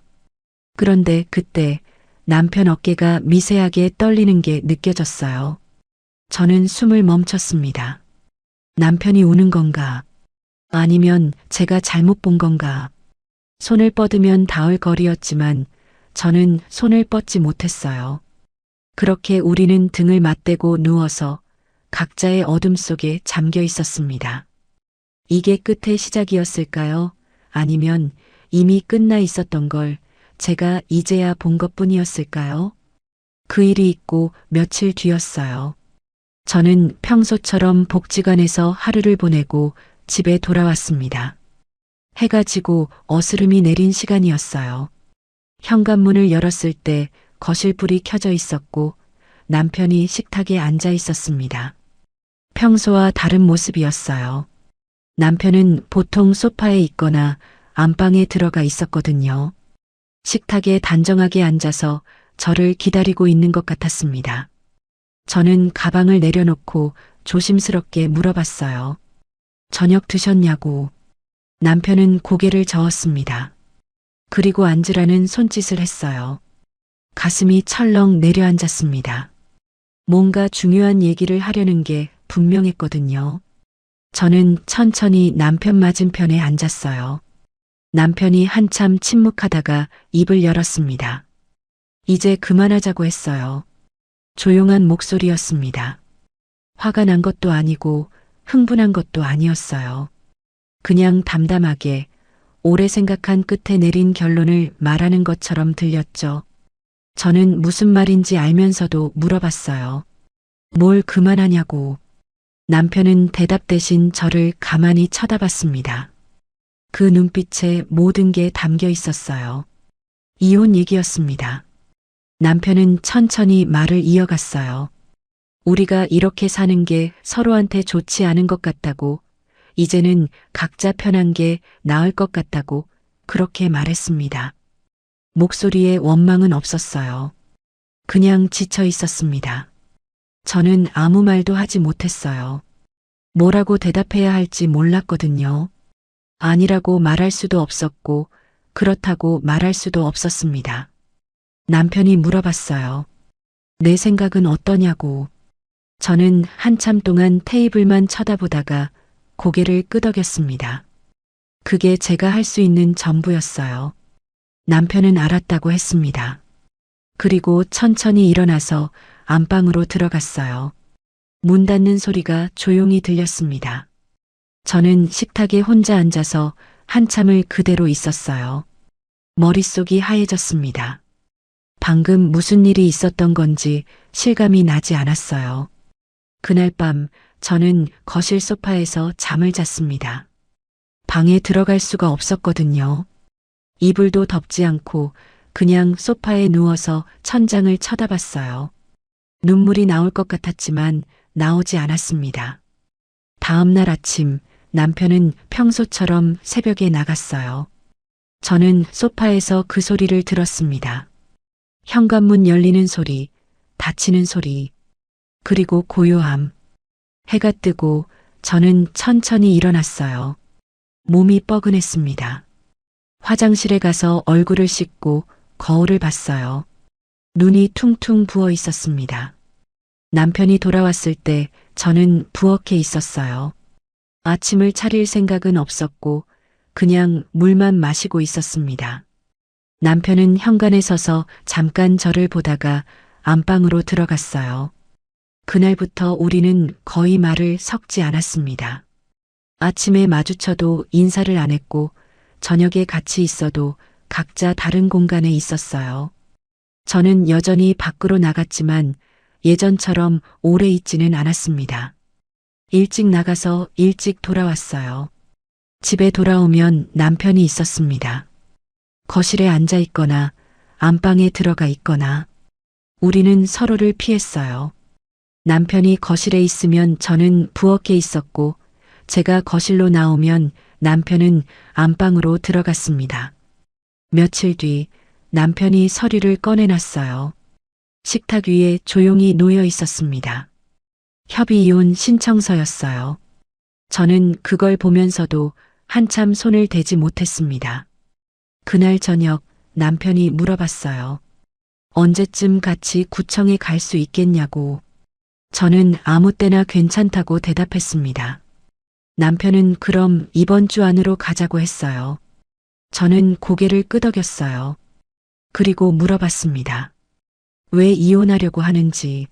그런데 그때 남편 어깨가 미세하게 떨리는 게 느껴졌어요. 저는 숨을 멈췄습니다. 남편이 우는 건가? 아니면 제가 잘못 본 건가? 손을 뻗으면 닿을 거리였지만 저는 손을 뻗지 못했어요. 그렇게 우리는 등을 맞대고 누워서 각자의 어둠 속에 잠겨 있었습니다. 이게 끝의 시작이었을까요? 아니면 이미 끝나 있었던 걸 제가 이제야 본 것뿐이었을까요? 그 일이 있고 며칠 뒤였어요. 저는 평소처럼 복지관에서 하루를 보내고 집에 돌아왔습니다. 해가 지고 어스름이 내린 시간이었어요. 현관문을 열었을 때 거실 불이 켜져 있었고 남편이 식탁에 앉아 있었습니다. 평소와 다른 모습이었어요. 남편은 보통 소파에 있거나 안방에 들어가 있었거든요. 식탁에 단정하게 앉아서 저를 기다리고 있는 것 같았습니다. 저는 가방을 내려놓고 조심스럽게 물어봤어요. 저녁 드셨냐고. 남편은 고개를 저었습니다. 그리고 앉으라는 손짓을 했어요. 가슴이 철렁 내려앉았습니다. 뭔가 중요한 얘기를 하려는 게 분명했거든요. 저는 천천히 남편 맞은편에 앉았어요. 남편이 한참 침묵하다가 입을 열었습니다. 이제 그만하자고 했어요. 조용한 목소리였습니다. 화가 난 것도 아니고 흥분한 것도 아니었어요. 그냥 담담하게 오래 생각한 끝에 내린 결론을 말하는 것처럼 들렸죠. 저는 무슨 말인지 알면서도 물어봤어요. 뭘 그만하냐고. 남편은 대답 대신 저를 가만히 쳐다봤습니다. 그 눈빛에 모든 게 담겨 있었어요. 이혼 얘기였습니다. 남편은 천천히 말을 이어갔어요. 우리가 이렇게 사는 게 서로한테 좋지 않은 것 같다고, 이제는 각자 편한 게 나을 것 같다고 그렇게 말했습니다. 목소리에 원망은 없었어요. 그냥 지쳐 있었습니다. 저는 아무 말도 하지 못했어요. 뭐라고 대답해야 할지 몰랐거든요. 아니라고 말할 수도 없었고, 그렇다고 말할 수도 없었습니다. 남편이 물어봤어요. 내 생각은 어떠냐고. 저는 한참 동안 테이블만 쳐다보다가 고개를 끄덕였습니다. 그게 제가 할 수 있는 전부였어요. 남편은 알았다고 했습니다. 그리고 천천히 일어나서 안방으로 들어갔어요. 문 닫는 소리가 조용히 들렸습니다. 저는 식탁에 혼자 앉아서 한참을 그대로 있었어요. 머릿속이 하얘졌습니다. 방금 무슨 일이 있었던 건지 실감이 나지 않았어요. 그날 밤 저는 거실 소파에서 잠을 잤습니다. 방에 들어갈 수가 없었거든요. 이불도 덮지 않고 그냥 소파에 누워서 천장을 쳐다봤어요. 눈물이 나올 것 같았지만 나오지 않았습니다. 다음 날 아침 남편은 평소처럼 새벽에 나갔어요. 저는 소파에서 그 소리를 들었습니다. 현관문 열리는 소리, 닫히는 소리, 그리고 고요함. 해가 뜨고 저는 천천히 일어났어요. 몸이 뻐근했습니다. 화장실에 가서 얼굴을 씻고 거울을 봤어요. 눈이 퉁퉁 부어 있었습니다. 남편이 돌아왔을 때 저는 부엌에 있었어요. 아침을 차릴 생각은 없었고 그냥 물만 마시고 있었습니다. 남편은 현관에 서서 잠깐 저를 보다가 안방으로 들어갔어요. 그날부터 우리는 거의 말을 섞지 않았습니다. 아침에 마주쳐도 인사를 안 했고 저녁에 같이 있어도 각자 다른 공간에 있었어요. 저는 여전히 밖으로 나갔지만 예전처럼 오래 있지는 않았습니다. 일찍 나가서 일찍 돌아왔어요. 집에 돌아오면 남편이 있었습니다. 거실에 앉아 있거나 안방에 들어가 있거나 우리는 서로를 피했어요. 남편이 거실에 있으면 저는 부엌에 있었고 제가 거실로 나오면 남편은 안방으로 들어갔습니다. 며칠 뒤 남편이 서류를 꺼내놨어요. 식탁 위에 조용히 놓여 있었습니다. 협의이혼 신청서였어요. 저는 그걸 보면서도 한참 손을 대지 못했습니다. 그날 저녁 남편이 물어봤어요. 언제쯤 같이 구청에 갈 수 있겠냐고. 저는 아무 때나 괜찮다고 대답했습니다. 남편은 그럼 이번 주 안으로 가자고 했어요. 저는 고개를 끄덕였어요. 그리고 물어봤습니다. 왜 이혼하려고 하는지.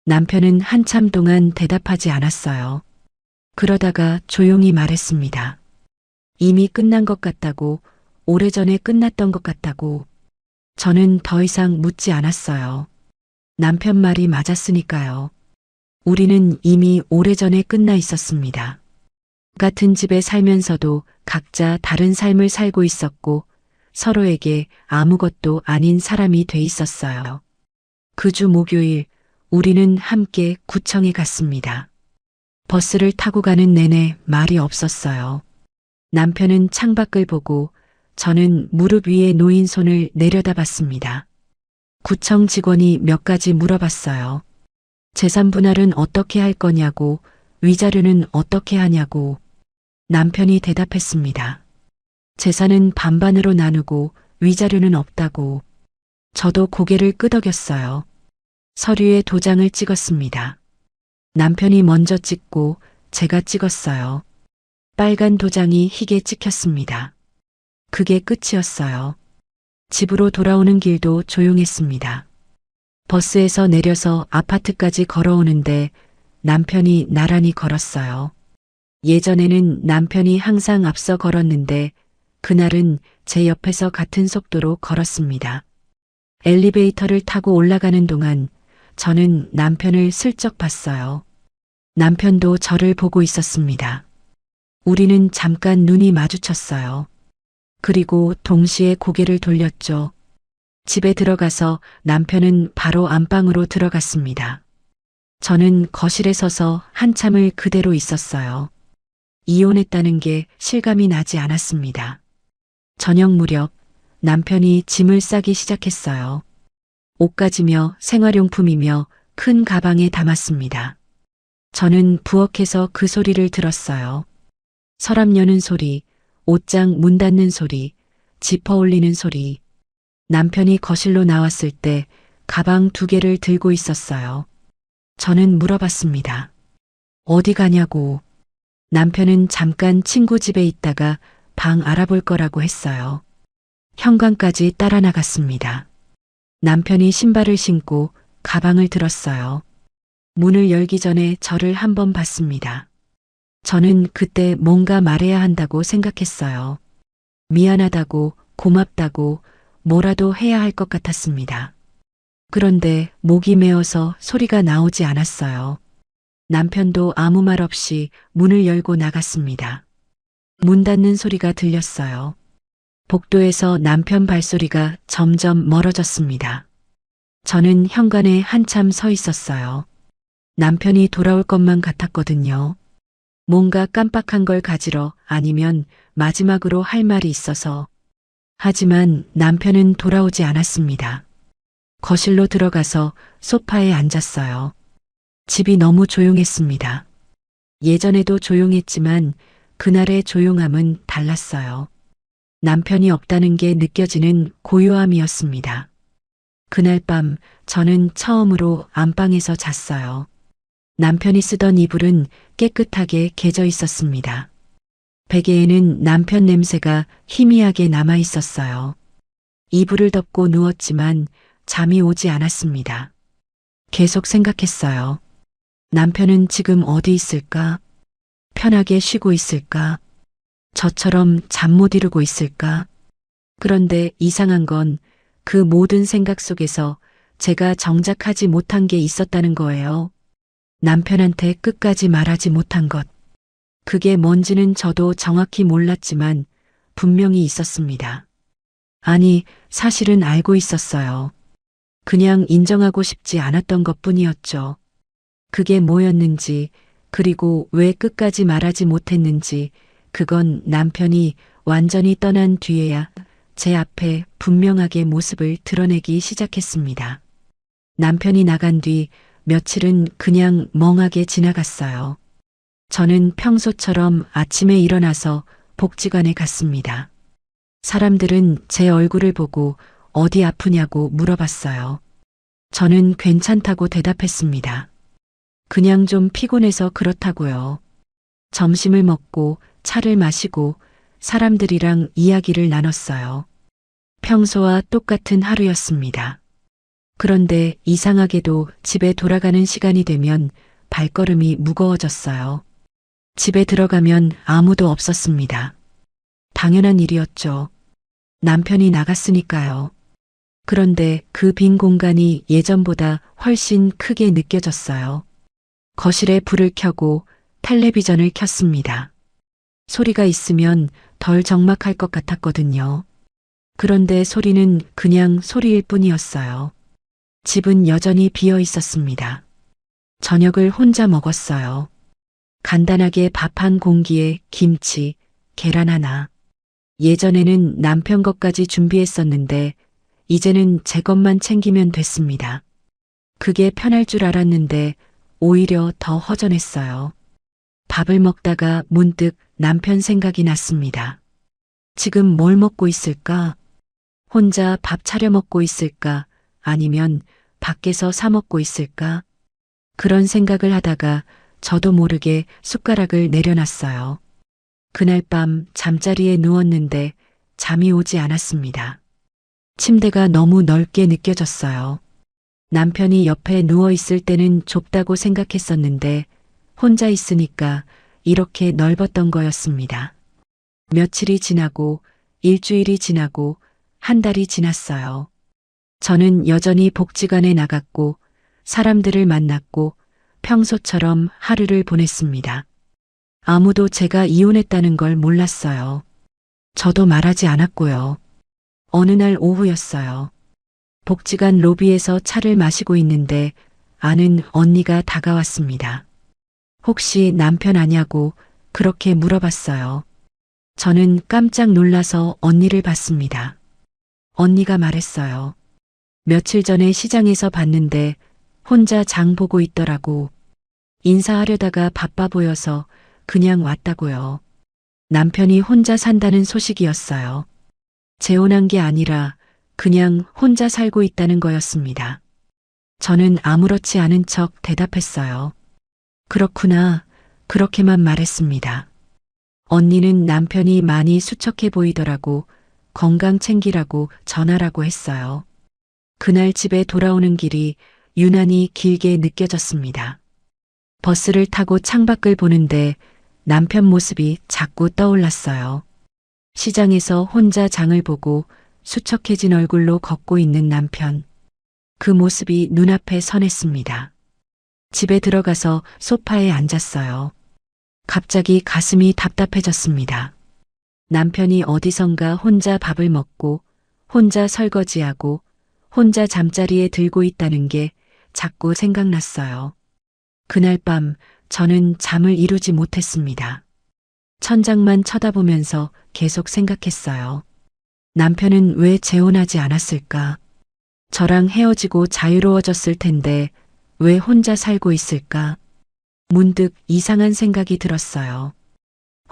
남편은 한참 동안 대답하지 않았어요. 그러다가 조용히 말했습니다. 이미 끝난 것 같다고, 오래전에 끝났던 것 같다고. 저는 더 이상 묻지 않았어요. 남편 말이 맞았으니까요. 우리는 이미 오래전에 끝나 있었습니다. 같은 집에 살면서도 각자 다른 삶을 살고 있었고 서로에게 아무것도 아닌 사람이 돼 있었어요. 그 주 목요일 우리는 함께 구청에 갔습니다. 버스를 타고 가는 내내 말이 없었어요. 남편은 창밖을 보고 저는 무릎 위에 놓인 손을 내려다봤습니다. 구청 직원이 몇 가지 물어봤어요. 재산 분할은 어떻게 할 거냐고, 위자료는 어떻게 하냐고. 남편이 대답했습니다. 재산은 반반으로 나누고 위자료는 없다고. 저도 고개를 끄덕였어요. 서류에 도장을 찍었습니다. 남편이 먼저 찍고 제가 찍었어요. 빨간 도장이 희게 찍혔습니다. 그게 끝이었어요. 집으로 돌아오는 길도 조용했습니다. 버스에서 내려서 아파트까지 걸어오는데 남편이 나란히 걸었어요. 예전에는 남편이 항상 앞서 걸었는데 그날은 제 옆에서 같은 속도로 걸었습니다. 엘리베이터를 타고 올라가는 동안 저는 남편을 슬쩍 봤어요. 남편도 저를 보고 있었습니다. 우리는 잠깐 눈이 마주쳤어요. 그리고 동시에 고개를 돌렸죠. 집에 들어가서 남편은 바로 안방으로 들어갔습니다. 저는 거실에 서서 한참을 그대로 있었어요. 이혼했다는 게 실감이 나지 않았습니다. 저녁 무렵 남편이 짐을 싸기 시작했어요. 옷가지며 생활용품이며 큰 가방에 담았습니다. 저는 부엌에서 그 소리를 들었어요. 서랍 여는 소리, 옷장 문 닫는 소리, 지퍼 올리는 소리. 남편이 거실로 나왔을 때 가방 2개를 들고 있었어요. 저는 물어봤습니다. 어디 가냐고. 남편은 잠깐 친구 집에 있다가 방 알아볼 거라고 했어요. 현관까지 따라 나갔습니다. 남편이 신발을 신고 가방을 들었어요. 문을 열기 전에 저를 한번 봤습니다. 저는 그때 뭔가 말해야 한다고 생각했어요. 미안하다고, 고맙다고, 뭐라도 해야 할 것 같았습니다. 그런데 목이 메어서 소리가 나오지 않았어요. 남편도 아무 말 없이 문을 열고 나갔습니다. 문 닫는 소리가 들렸어요. 복도에서 남편 발소리가 점점 멀어졌습니다. 저는 현관에 한참 서 있었어요. 남편이 돌아올 것만 같았거든요. 뭔가 깜빡한 걸 가지러 아니면 마지막으로 할 말이 있어서. 하지만 남편은 돌아오지 않았습니다. 거실로 들어가서 소파에 앉았어요. 집이 너무 조용했습니다. 예전에도 조용했지만 그날의 조용함은 달랐어요. 남편이 없다는 게 느껴지는 고요함이었습니다. 그날 밤 저는 처음으로 안방에서 잤어요. 남편이 쓰던 이불은 깨끗하게 개져 있었습니다. 베개에는 남편 냄새가 희미하게 남아 있었어요. 이불을 덮고 누웠지만 잠이 오지 않았습니다. 계속 생각했어요. 남편은 지금 어디 있을까? 편하게 쉬고 있을까? 저처럼 잠 못 이루고 있을까? 그런데 이상한 건 그 모든 생각 속에서 제가 정작 하지 못한 게 있었다는 거예요. 남편한테 끝까지 말하지 못한 것. 그게 뭔지는 저도 정확히 몰랐지만 분명히 있었습니다. 아니, 사실은 알고 있었어요. 그냥 인정하고 싶지 않았던 것 뿐이었죠. 그게 뭐였는지, 그리고 왜 끝까지 말하지 못했는지, 그건 남편이 완전히 떠난 뒤에야 제 앞에 분명하게 모습을 드러내기 시작했습니다. 남편이 나간 뒤 며칠은 그냥 멍하게 지나갔어요. 저는 평소처럼 아침에 일어나서 복지관에 갔습니다. 사람들은 제 얼굴을 보고 어디 아프냐고 물어봤어요. 저는 괜찮다고 대답했습니다. 그냥 좀 피곤해서 그렇다고요. 점심을 먹고 차를 마시고 사람들이랑 이야기를 나눴어요. 평소와 똑같은 하루였습니다. 그런데 이상하게도 집에 돌아가는 시간이 되면 발걸음이 무거워졌어요. 집에 들어가면 아무도 없었습니다. 당연한 일이었죠. 남편이 나갔으니까요. 그런데 그 빈 공간이 예전보다 훨씬 크게 느껴졌어요. 거실에 불을 켜고 텔레비전을 켰습니다. 소리가 있으면 덜 적막할 것 같았거든요. 그런데 소리는 그냥 소리일 뿐이었어요. 집은 여전히 비어 있었습니다. 저녁을 혼자 먹었어요. 간단하게 밥 한 공기에 김치, 계란 하나. 예전에는 남편 것까지 준비했었는데 이제는 제 것만 챙기면 됐습니다. 그게 편할 줄 알았는데 오히려 더 허전했어요. 밥을 먹다가 문득 남편 생각이 났습니다. 지금 뭘 먹고 있을까? 혼자 밥 차려 먹고 있을까? 아니면 밖에서 사 먹고 있을까? 그런 생각을 하다가 저도 모르게 숟가락을 내려놨어요. 그날 밤 잠자리에 누웠는데 잠이 오지 않았습니다. 침대가 너무 넓게 느껴졌어요. 남편이 옆에 누워 있을 때는 좁다고 생각했었는데 혼자 있으니까 이렇게 넓었던 거였습니다. 며칠이 지나고 일주일이 지나고 한 달이 지났어요. 저는 여전히 복지관에 나갔고 사람들을 만났고 평소처럼 하루를 보냈습니다. 아무도 제가 이혼했다는 걸 몰랐어요. 저도 말하지 않았고요. 어느 날 오후였어요. 복지관 로비에서 차를 마시고 있는데 아는 언니가 다가왔습니다. 혹시 남편 아냐고 그렇게 물어봤어요. 저는 깜짝 놀라서 언니를 봤습니다. 언니가 말했어요. 며칠 전에 시장에서 봤는데 혼자 장 보고 있더라고. 인사하려다가 바빠 보여서 그냥 왔다고요. 남편이 혼자 산다는 소식이었어요. 재혼한 게 아니라 그냥 혼자 살고 있다는 거였습니다. 저는 아무렇지 않은 척 대답했어요. 그렇구나. 그렇게만 말했습니다. 언니는 남편이 많이 수척해 보이더라고 건강 챙기라고 전하라고 했어요. 그날 집에 돌아오는 길이 유난히 길게 느껴졌습니다. 버스를 타고 창밖을 보는데 남편 모습이 자꾸 떠올랐어요. 시장에서 혼자 장을 보고 수척해진 얼굴로 걷고 있는 남편. 그 모습이 눈앞에 선했습니다. 집에 들어가서 소파에 앉았어요. 갑자기 가슴이 답답해졌습니다. 남편이 어디선가 혼자 밥을 먹고 혼자 설거지하고 혼자 잠자리에 들고 있다는 게 자꾸 생각났어요. 그날 밤 저는 잠을 이루지 못했습니다. 천장만 쳐다보면서 계속 생각했어요. 남편은 왜 재혼하지 않았을까? 저랑 헤어지고 자유로워졌을 텐데 왜 혼자 살고 있을까? 문득 이상한 생각이 들었어요.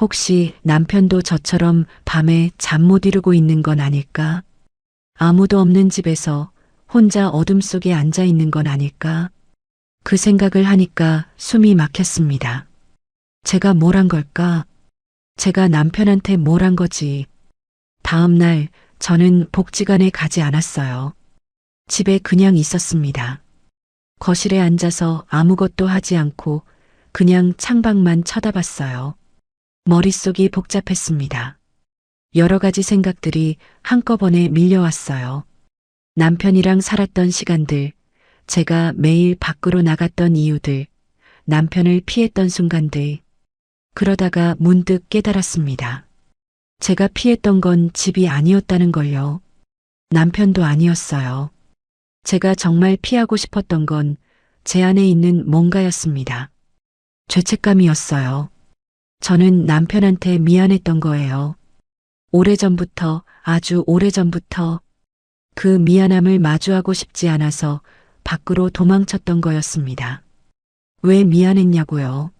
혹시 남편도 저처럼 밤에 잠 못 이루고 있는 건 아닐까? 아무도 없는 집에서 혼자 어둠 속에 앉아 있는 건 아닐까? 그 생각을 하니까 숨이 막혔습니다. 제가 뭘 한 걸까? 제가 남편한테 뭘 한 거지? 다음 날 저는 복지관에 가지 않았어요. 집에 그냥 있었습니다. 거실에 앉아서 아무것도 하지 않고 그냥 창밖만 쳐다봤어요. 머릿속이 복잡했습니다. 여러 가지 생각들이 한꺼번에 밀려왔어요. 남편이랑 살았던 시간들, 제가 매일 밖으로 나갔던 이유들, 남편을 피했던 순간들. 그러다가 문득 깨달았습니다. 제가 피했던 건 집이 아니었다는 걸요. 남편도 아니었어요. 제가 정말 피하고 싶었던 건 제 안에 있는 뭔가였습니다. 죄책감이었어요. 저는 남편한테 미안했던 거예요. 오래전부터, 아주 오래전부터 그 미안함을 마주하고 싶지 않아서 밖으로 도망쳤던 거였습니다. 왜 미안했냐고요?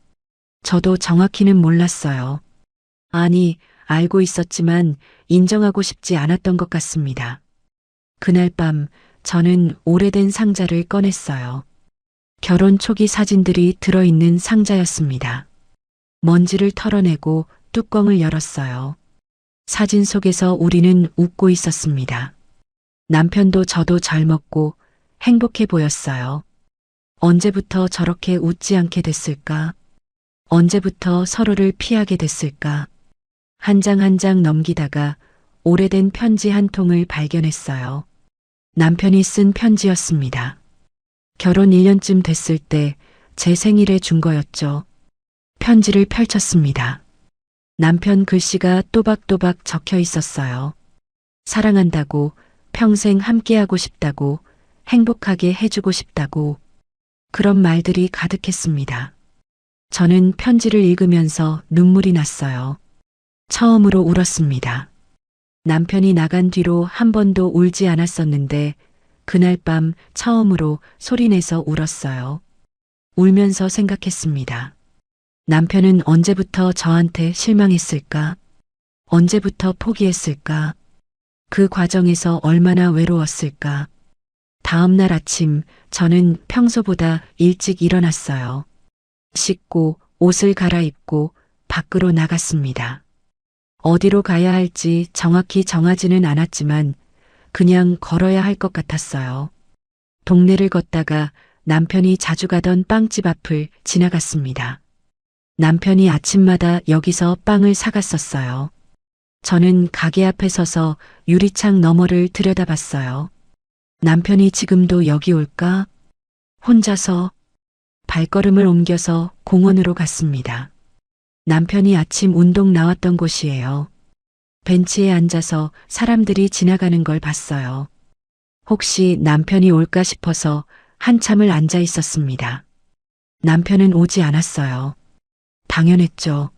저도 정확히는 몰랐어요. 아니, 알고 있었지만 인정하고 싶지 않았던 것 같습니다. 그날 밤 저는 오래된 상자를 꺼냈어요. 결혼 초기 사진들이 들어있는 상자였습니다. 먼지를 털어내고 뚜껑을 열었어요. 사진 속에서 우리는 웃고 있었습니다. 남편도 저도 젊었고 행복해 보였어요. 언제부터 저렇게 웃지 않게 됐을까? 언제부터 서로를 피하게 됐을까? 한 장 한 장 넘기다가 오래된 편지 한 통을 발견했어요. 남편이 쓴 편지였습니다. 결혼 1년쯤 됐을 때 제 생일에 준 거였죠. 편지를 펼쳤습니다. 남편 글씨가 또박또박 적혀 있었어요. 사랑한다고, 평생 함께하고 싶다고, 행복하게 해주고 싶다고. 그런 말들이 가득했습니다. 저는 편지를 읽으면서 눈물이 났어요. 처음으로 울었습니다. 남편이 나간 뒤로 한 번도 울지 않았었는데 그날 밤 처음으로 소리내서 울었어요. 울면서 생각했습니다. 남편은 언제부터 저한테 실망했을까? 언제부터 포기했을까? 그 과정에서 얼마나 외로웠을까? 다음 날 아침 저는 평소보다 일찍 일어났어요. 씻고 옷을 갈아입고 밖으로 나갔습니다. 어디로 가야 할지 정확히 정하지는 않았지만 그냥 걸어야 할 것 같았어요. 동네를 걷다가 남편이 자주 가던 빵집 앞을 지나갔습니다. 남편이 아침마다 여기서 빵을 사갔었어요. 저는 가게 앞에 서서 유리창 너머를 들여다봤어요. 남편이 지금도 여기 올까? 혼자서 발걸음을 옮겨서 공원으로 갔습니다. 남편이 아침 운동 나왔던 곳이에요. 벤치에 앉아서 사람들이 지나가는 걸 봤어요. 혹시 남편이 올까 싶어서 한참을 앉아 있었습니다. 남편은 오지 않았어요. 당연했죠.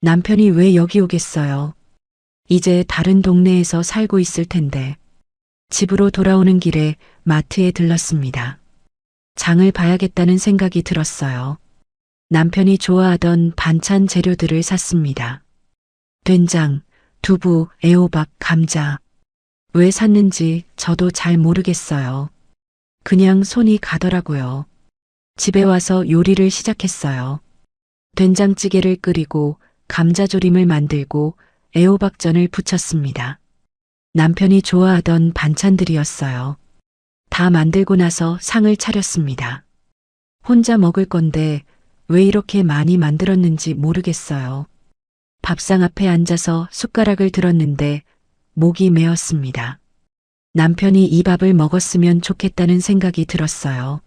남편이 왜 여기 오겠어요? 이제 다른 동네에서 살고 있을 텐데. 집으로 돌아오는 길에 마트에 들렀습니다. 장을 봐야겠다는 생각이 들었어요. 남편이 좋아하던 반찬 재료들을 샀습니다. 된장, 두부, 애호박, 감자. 왜 샀는지 저도 잘 모르겠어요. 그냥 손이 가더라고요. 집에 와서 요리를 시작했어요. 된장찌개를 끓이고 감자조림을 만들고 애호박전을 부쳤습니다. 남편이 좋아하던 반찬들이었어요. 다 만들고 나서 상을 차렸습니다. 혼자 먹을 건데 왜 이렇게 많이 만들었는지 모르겠어요. 밥상 앞에 앉아서 숟가락을 들었는데 목이 메었습니다. 남편이 이 밥을 먹었으면 좋겠다는 생각이 들었어요.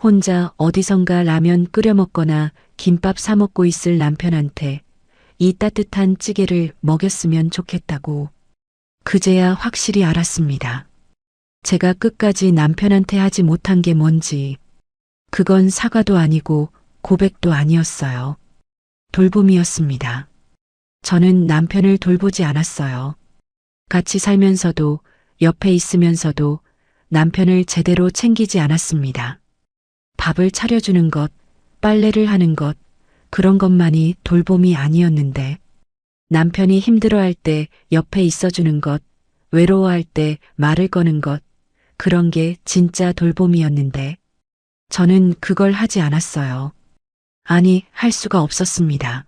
혼자 어디선가 라면 끓여 먹거나 김밥 사 먹고 있을 남편한테 이 따뜻한 찌개를 먹였으면 좋겠다고. 그제야 확실히 알았습니다. 제가 끝까지 남편한테 하지 못한 게 뭔지. 그건 사과도 아니고 고백도 아니었어요. 돌봄이었습니다. 저는 남편을 돌보지 않았어요. 같이 살면서도 옆에 있으면서도 남편을 제대로 챙기지 않았습니다. 밥을 차려주는 것, 빨래를 하는 것, 그런 것만이 돌봄이 아니었는데 남편이 힘들어할 때 옆에 있어주는 것, 외로워할 때 말을 거는 것, 그런 게 진짜 돌봄이었는데 저는 그걸 하지 않았어요. 아니, 할 수가 없었습니다.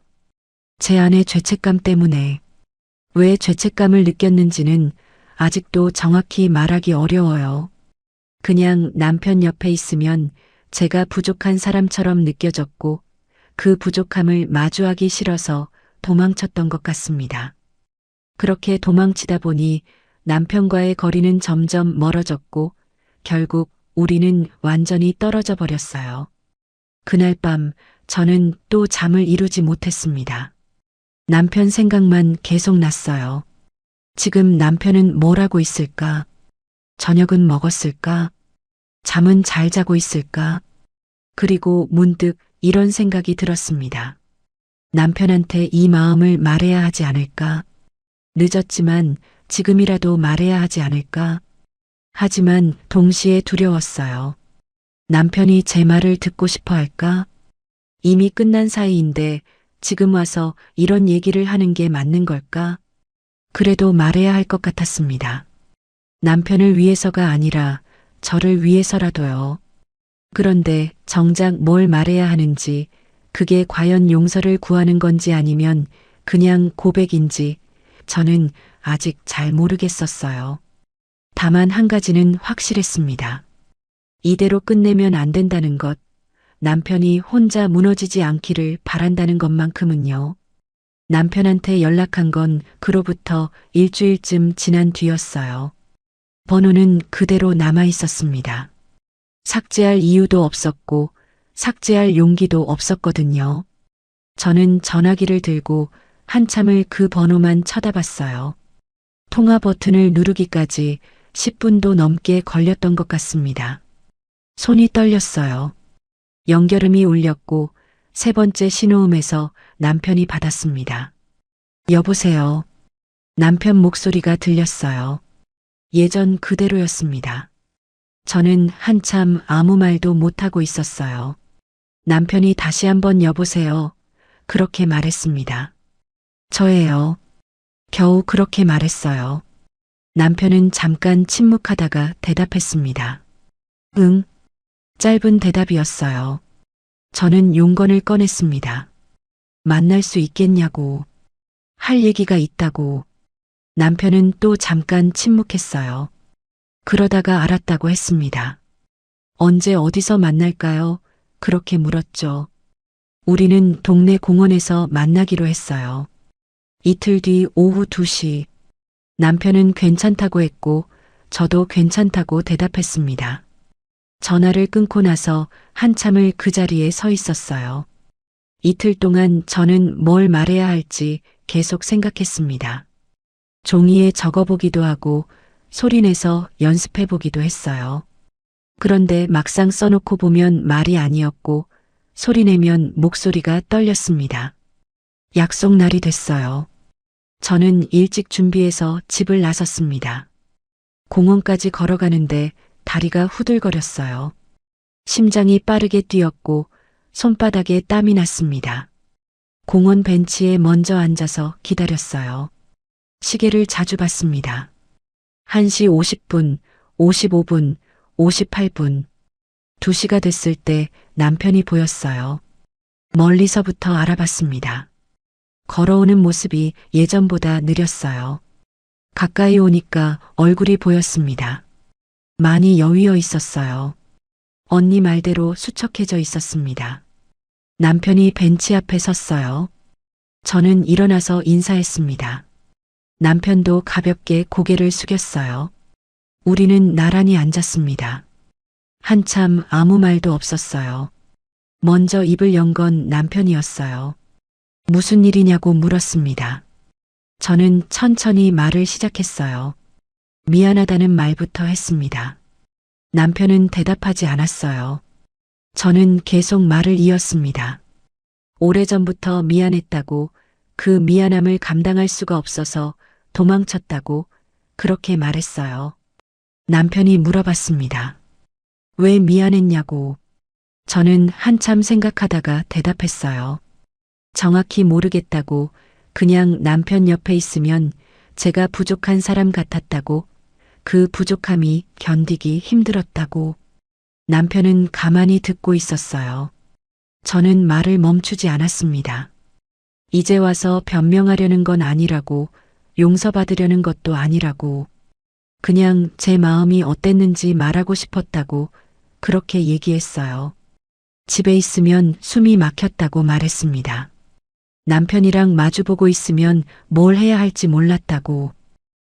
제 안의 죄책감 때문에. 왜 죄책감을 느꼈는지는 아직도 정확히 말하기 어려워요. 그냥 남편 옆에 있으면 제가 부족한 사람처럼 느껴졌고 그 부족함을 마주하기 싫어서 도망쳤던 것 같습니다. 그렇게 도망치다 보니 남편과의 거리는 점점 멀어졌고 결국 우리는 완전히 떨어져 버렸어요. 그날 밤 저는 또 잠을 이루지 못했습니다. 남편 생각만 계속 났어요. 지금 남편은 뭘 하고 있을까? 저녁은 먹었을까? 잠은 잘 자고 있을까? 그리고 문득 이런 생각이 들었습니다. 남편한테 이 마음을 말해야 하지 않을까? 늦었지만 지금이라도 말해야 하지 않을까? 하지만 동시에 두려웠어요. 남편이 제 말을 듣고 싶어 할까? 이미 끝난 사이인데 지금 와서 이런 얘기를 하는 게 맞는 걸까? 그래도 말해야 할 것 같았습니다. 남편을 위해서가 아니라 저를 위해서라도요. 그런데 정작 뭘 말해야 하는지, 그게 과연 용서를 구하는 건지 아니면 그냥 고백인지 저는 아직 잘 모르겠었어요. 다만 한 가지는 확실했습니다. 이대로 끝내면 안 된다는 것, 남편이 혼자 무너지지 않기를 바란다는 것만큼은요. 남편한테 연락한 건 그로부터 일주일쯤 지난 뒤였어요. 번호는 그대로 남아 있었습니다. 삭제할 이유도 없었고 삭제할 용기도 없었거든요. 저는 전화기를 들고 한참을 그 번호만 쳐다봤어요. 통화 버튼을 누르기까지 10분도 넘게 걸렸던 것 같습니다. 손이 떨렸어요. 연결음이 울렸고 세 번째 신호음에서 남편이 받았습니다. 여보세요. 남편 목소리가 들렸어요. 예전 그대로였습니다. 저는 한참 아무 말도 못하고 있었어요. 남편이 다시 한번 여보세요. 그렇게 말했습니다. 저예요. 겨우 그렇게 말했어요. 남편은 잠깐 침묵하다가 대답했습니다. 응. 짧은 대답이었어요. 저는 용건을 꺼냈습니다. 만날 수 있겠냐고. 할 얘기가 있다고. 남편은 또 잠깐 침묵했어요. 그러다가 알았다고 했습니다. 언제 어디서 만날까요? 그렇게 물었죠. 우리는 동네 공원에서 만나기로 했어요. 이틀 뒤 오후 2시. 남편은 괜찮다고 했고 저도 괜찮다고 대답했습니다. 전화를 끊고 나서 한참을 그 자리에 서 있었어요. 이틀 동안 저는 뭘 말해야 할지 계속 생각했습니다. 종이에 적어보기도 하고 소리내서 연습해보기도 했어요. 그런데 막상 써놓고 보면 말이 아니었고 소리내면 목소리가 떨렸습니다. 약속 날이 됐어요. 저는 일찍 준비해서 집을 나섰습니다. 공원까지 걸어가는데 다리가 후들거렸어요. 심장이 빠르게 뛰었고 손바닥에 땀이 났습니다. 공원 벤치에 먼저 앉아서 기다렸어요. 시계를 자주 봤습니다. 1시 50분, 55분, 58분. 2시가 됐을 때 남편이 보였어요. 멀리서부터 알아봤습니다. 걸어오는 모습이 예전보다 느렸어요. 가까이 오니까 얼굴이 보였습니다. 많이 여위어 있었어요. 언니 말대로 수척해져 있었습니다. 남편이 벤치 앞에 섰어요. 저는 일어나서 인사했습니다. 남편도 가볍게 고개를 숙였어요. 우리는 나란히 앉았습니다. 한참 아무 말도 없었어요. 먼저 입을 연 건 남편이었어요. 무슨 일이냐고 물었습니다. 저는 천천히 말을 시작했어요. 미안하다는 말부터 했습니다. 남편은 대답하지 않았어요. 저는 계속 말을 이었습니다. 오래전부터 미안했다고, 그 미안함을 감당할 수가 없어서 도망쳤다고 그렇게 말했어요. 남편이 물어봤습니다. 왜 미안했냐고. 저는 한참 생각하다가 대답했어요. 정확히 모르겠다고, 그냥 남편 옆에 있으면 제가 부족한 사람 같았다고, 그 부족함이 견디기 힘들었다고. 남편은 가만히 듣고 있었어요. 저는 말을 멈추지 않았습니다. 이제 와서 변명하려는 건 아니라고, 용서받으려는 것도 아니라고, 그냥 제 마음이 어땠는지 말하고 싶었다고 그렇게 얘기했어요. 집에 있으면 숨이 막혔다고 말했습니다. 남편이랑 마주보고 있으면 뭘 해야 할지 몰랐다고.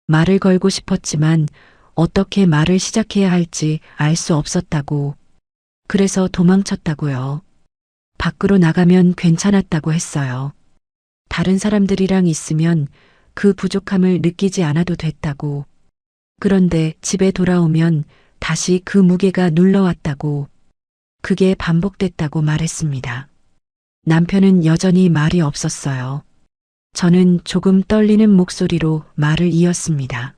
말을 걸고 싶었지만 어떻게 말을 시작해야 할지 알 수 없었다고. 그래서 도망쳤다고요. 밖으로 나가면 괜찮았다고 했어요. 다른 사람들이랑 있으면 그 부족함을 느끼지 않아도 됐다고. 그런데 집에 돌아오면 다시 그 무게가 눌러왔다고. 그게 반복됐다고 말했습니다. 남편은 여전히 말이 없었어요. 저는 조금 떨리는 목소리로 말을 이었습니다.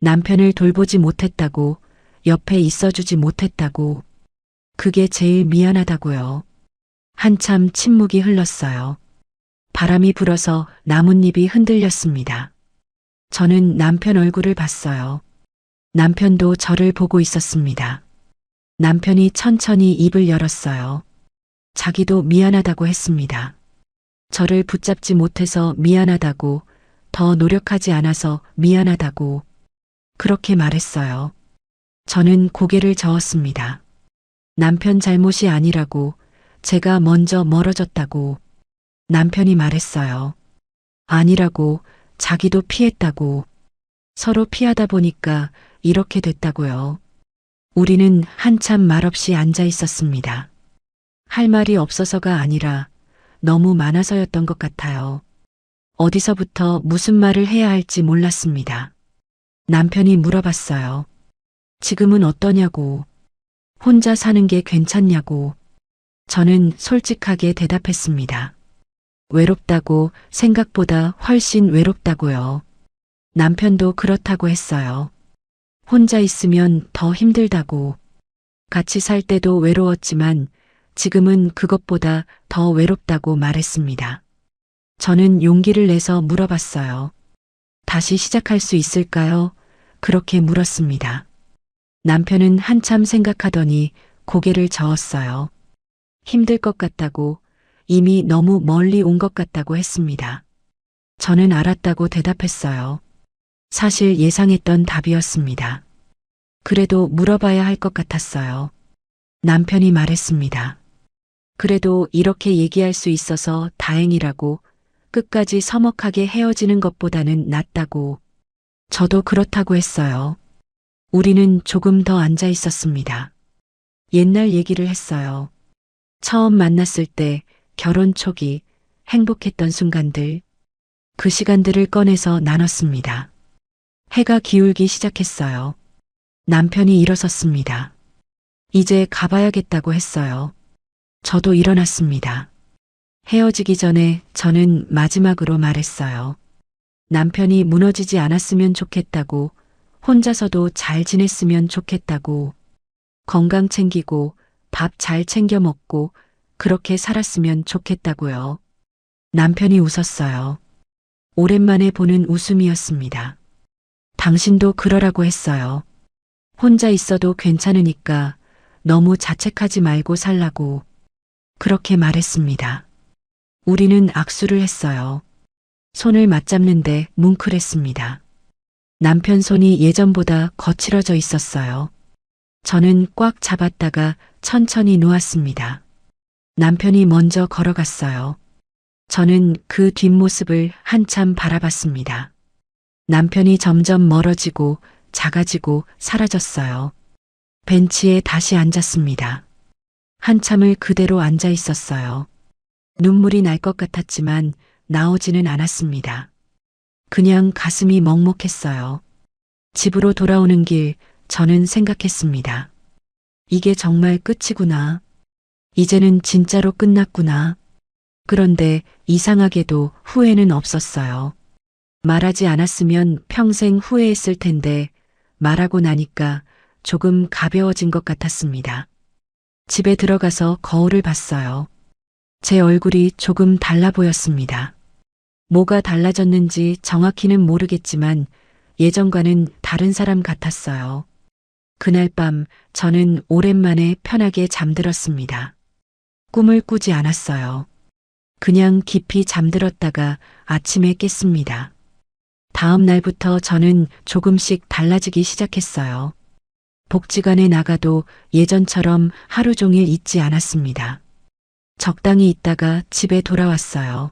남편을 돌보지 못했다고, 옆에 있어주지 못했다고. 그게 제일 미안하다고요. 한참 침묵이 흘렀어요. 바람이 불어서 나뭇잎이 흔들렸습니다. 저는 남편 얼굴을 봤어요. 남편도 저를 보고 있었습니다. 남편이 천천히 입을 열었어요. 자기도 미안하다고 했습니다. 저를 붙잡지 못해서 미안하다고, 더 노력하지 않아서 미안하다고, 그렇게 말했어요. 저는 고개를 저었습니다. 남편 잘못이 아니라고, 제가 먼저 멀어졌다고. 남편이 말했어요. 아니라고, 자기도 피했다고. 서로 피하다 보니까 이렇게 됐다고요. 우리는 한참 말없이 앉아 있었습니다. 할 말이 없어서가 아니라 너무 많아서였던 것 같아요. 어디서부터 무슨 말을 해야 할지 몰랐습니다. 남편이 물어봤어요. 지금은 어떠냐고. 혼자 사는 게 괜찮냐고. 저는 솔직하게 대답했습니다. 외롭다고, 생각보다 훨씬 외롭다고요. 남편도 그렇다고 했어요. 혼자 있으면 더 힘들다고. 같이 살 때도 외로웠지만 지금은 그것보다 더 외롭다고 말했습니다. 저는 용기를 내서 물어봤어요. 다시 시작할 수 있을까요? 그렇게 물었습니다. 남편은 한참 생각하더니 고개를 저었어요. 힘들 것 같다고, 이미 너무 멀리 온 것 같다고 했습니다. 저는 알았다고 대답했어요. 사실 예상했던 답이었습니다. 그래도 물어봐야 할 것 같았어요. 남편이 말했습니다. 그래도 이렇게 얘기할 수 있어서 다행이라고, 끝까지 서먹하게 헤어지는 것보다는 낫다고. 저도 그렇다고 했어요. 우리는 조금 더 앉아 있었습니다. 옛날 얘기를 했어요. 처음 만났을 때, 결혼 초기, 행복했던 순간들, 그 시간들을 꺼내서 나눴습니다. 해가 기울기 시작했어요. 남편이 일어섰습니다. 이제 가봐야겠다고 했어요. 저도 일어났습니다. 헤어지기 전에 저는 마지막으로 말했어요. 남편이 무너지지 않았으면 좋겠다고, 혼자서도 잘 지냈으면 좋겠다고, 건강 챙기고 밥 잘 챙겨 먹고 그렇게 살았으면 좋겠다고요. 남편이 웃었어요. 오랜만에 보는 웃음이었습니다. 당신도 그러라고 했어요. 혼자 있어도 괜찮으니까 너무 자책하지 말고 살라고. 그렇게 말했습니다. 우리는 악수를 했어요. 손을 맞잡는데 뭉클했습니다. 남편 손이 예전보다 거칠어져 있었어요. 저는 꽉 잡았다가 천천히 놓았습니다. 남편이 먼저 걸어갔어요. 저는 그 뒷모습을 한참 바라봤습니다. 남편이 점점 멀어지고 작아지고 사라졌어요. 벤치에 다시 앉았습니다. 한참을 그대로 앉아 있었어요. 눈물이 날 것 같았지만 나오지는 않았습니다. 그냥 가슴이 먹먹했어요. 집으로 돌아오는 길 저는 생각했습니다. 이게 정말 끝이구나. 이제는 진짜로 끝났구나. 그런데 이상하게도 후회는 없었어요. 말하지 않았으면 평생 후회했을 텐데 말하고 나니까 조금 가벼워진 것 같았습니다. 집에 들어가서 거울을 봤어요. 제 얼굴이 조금 달라 보였습니다. 뭐가 달라졌는지 정확히는 모르겠지만 예전과는 다른 사람 같았어요. 그날 밤 저는 오랜만에 편하게 잠들었습니다. 꿈을 꾸지 않았어요. 그냥 깊이 잠들었다가 아침에 깼습니다. 다음 날부터 저는 조금씩 달라지기 시작했어요. 복지관에 나가도 예전처럼 하루 종일 있지 않았습니다. 적당히 있다가 집에 돌아왔어요.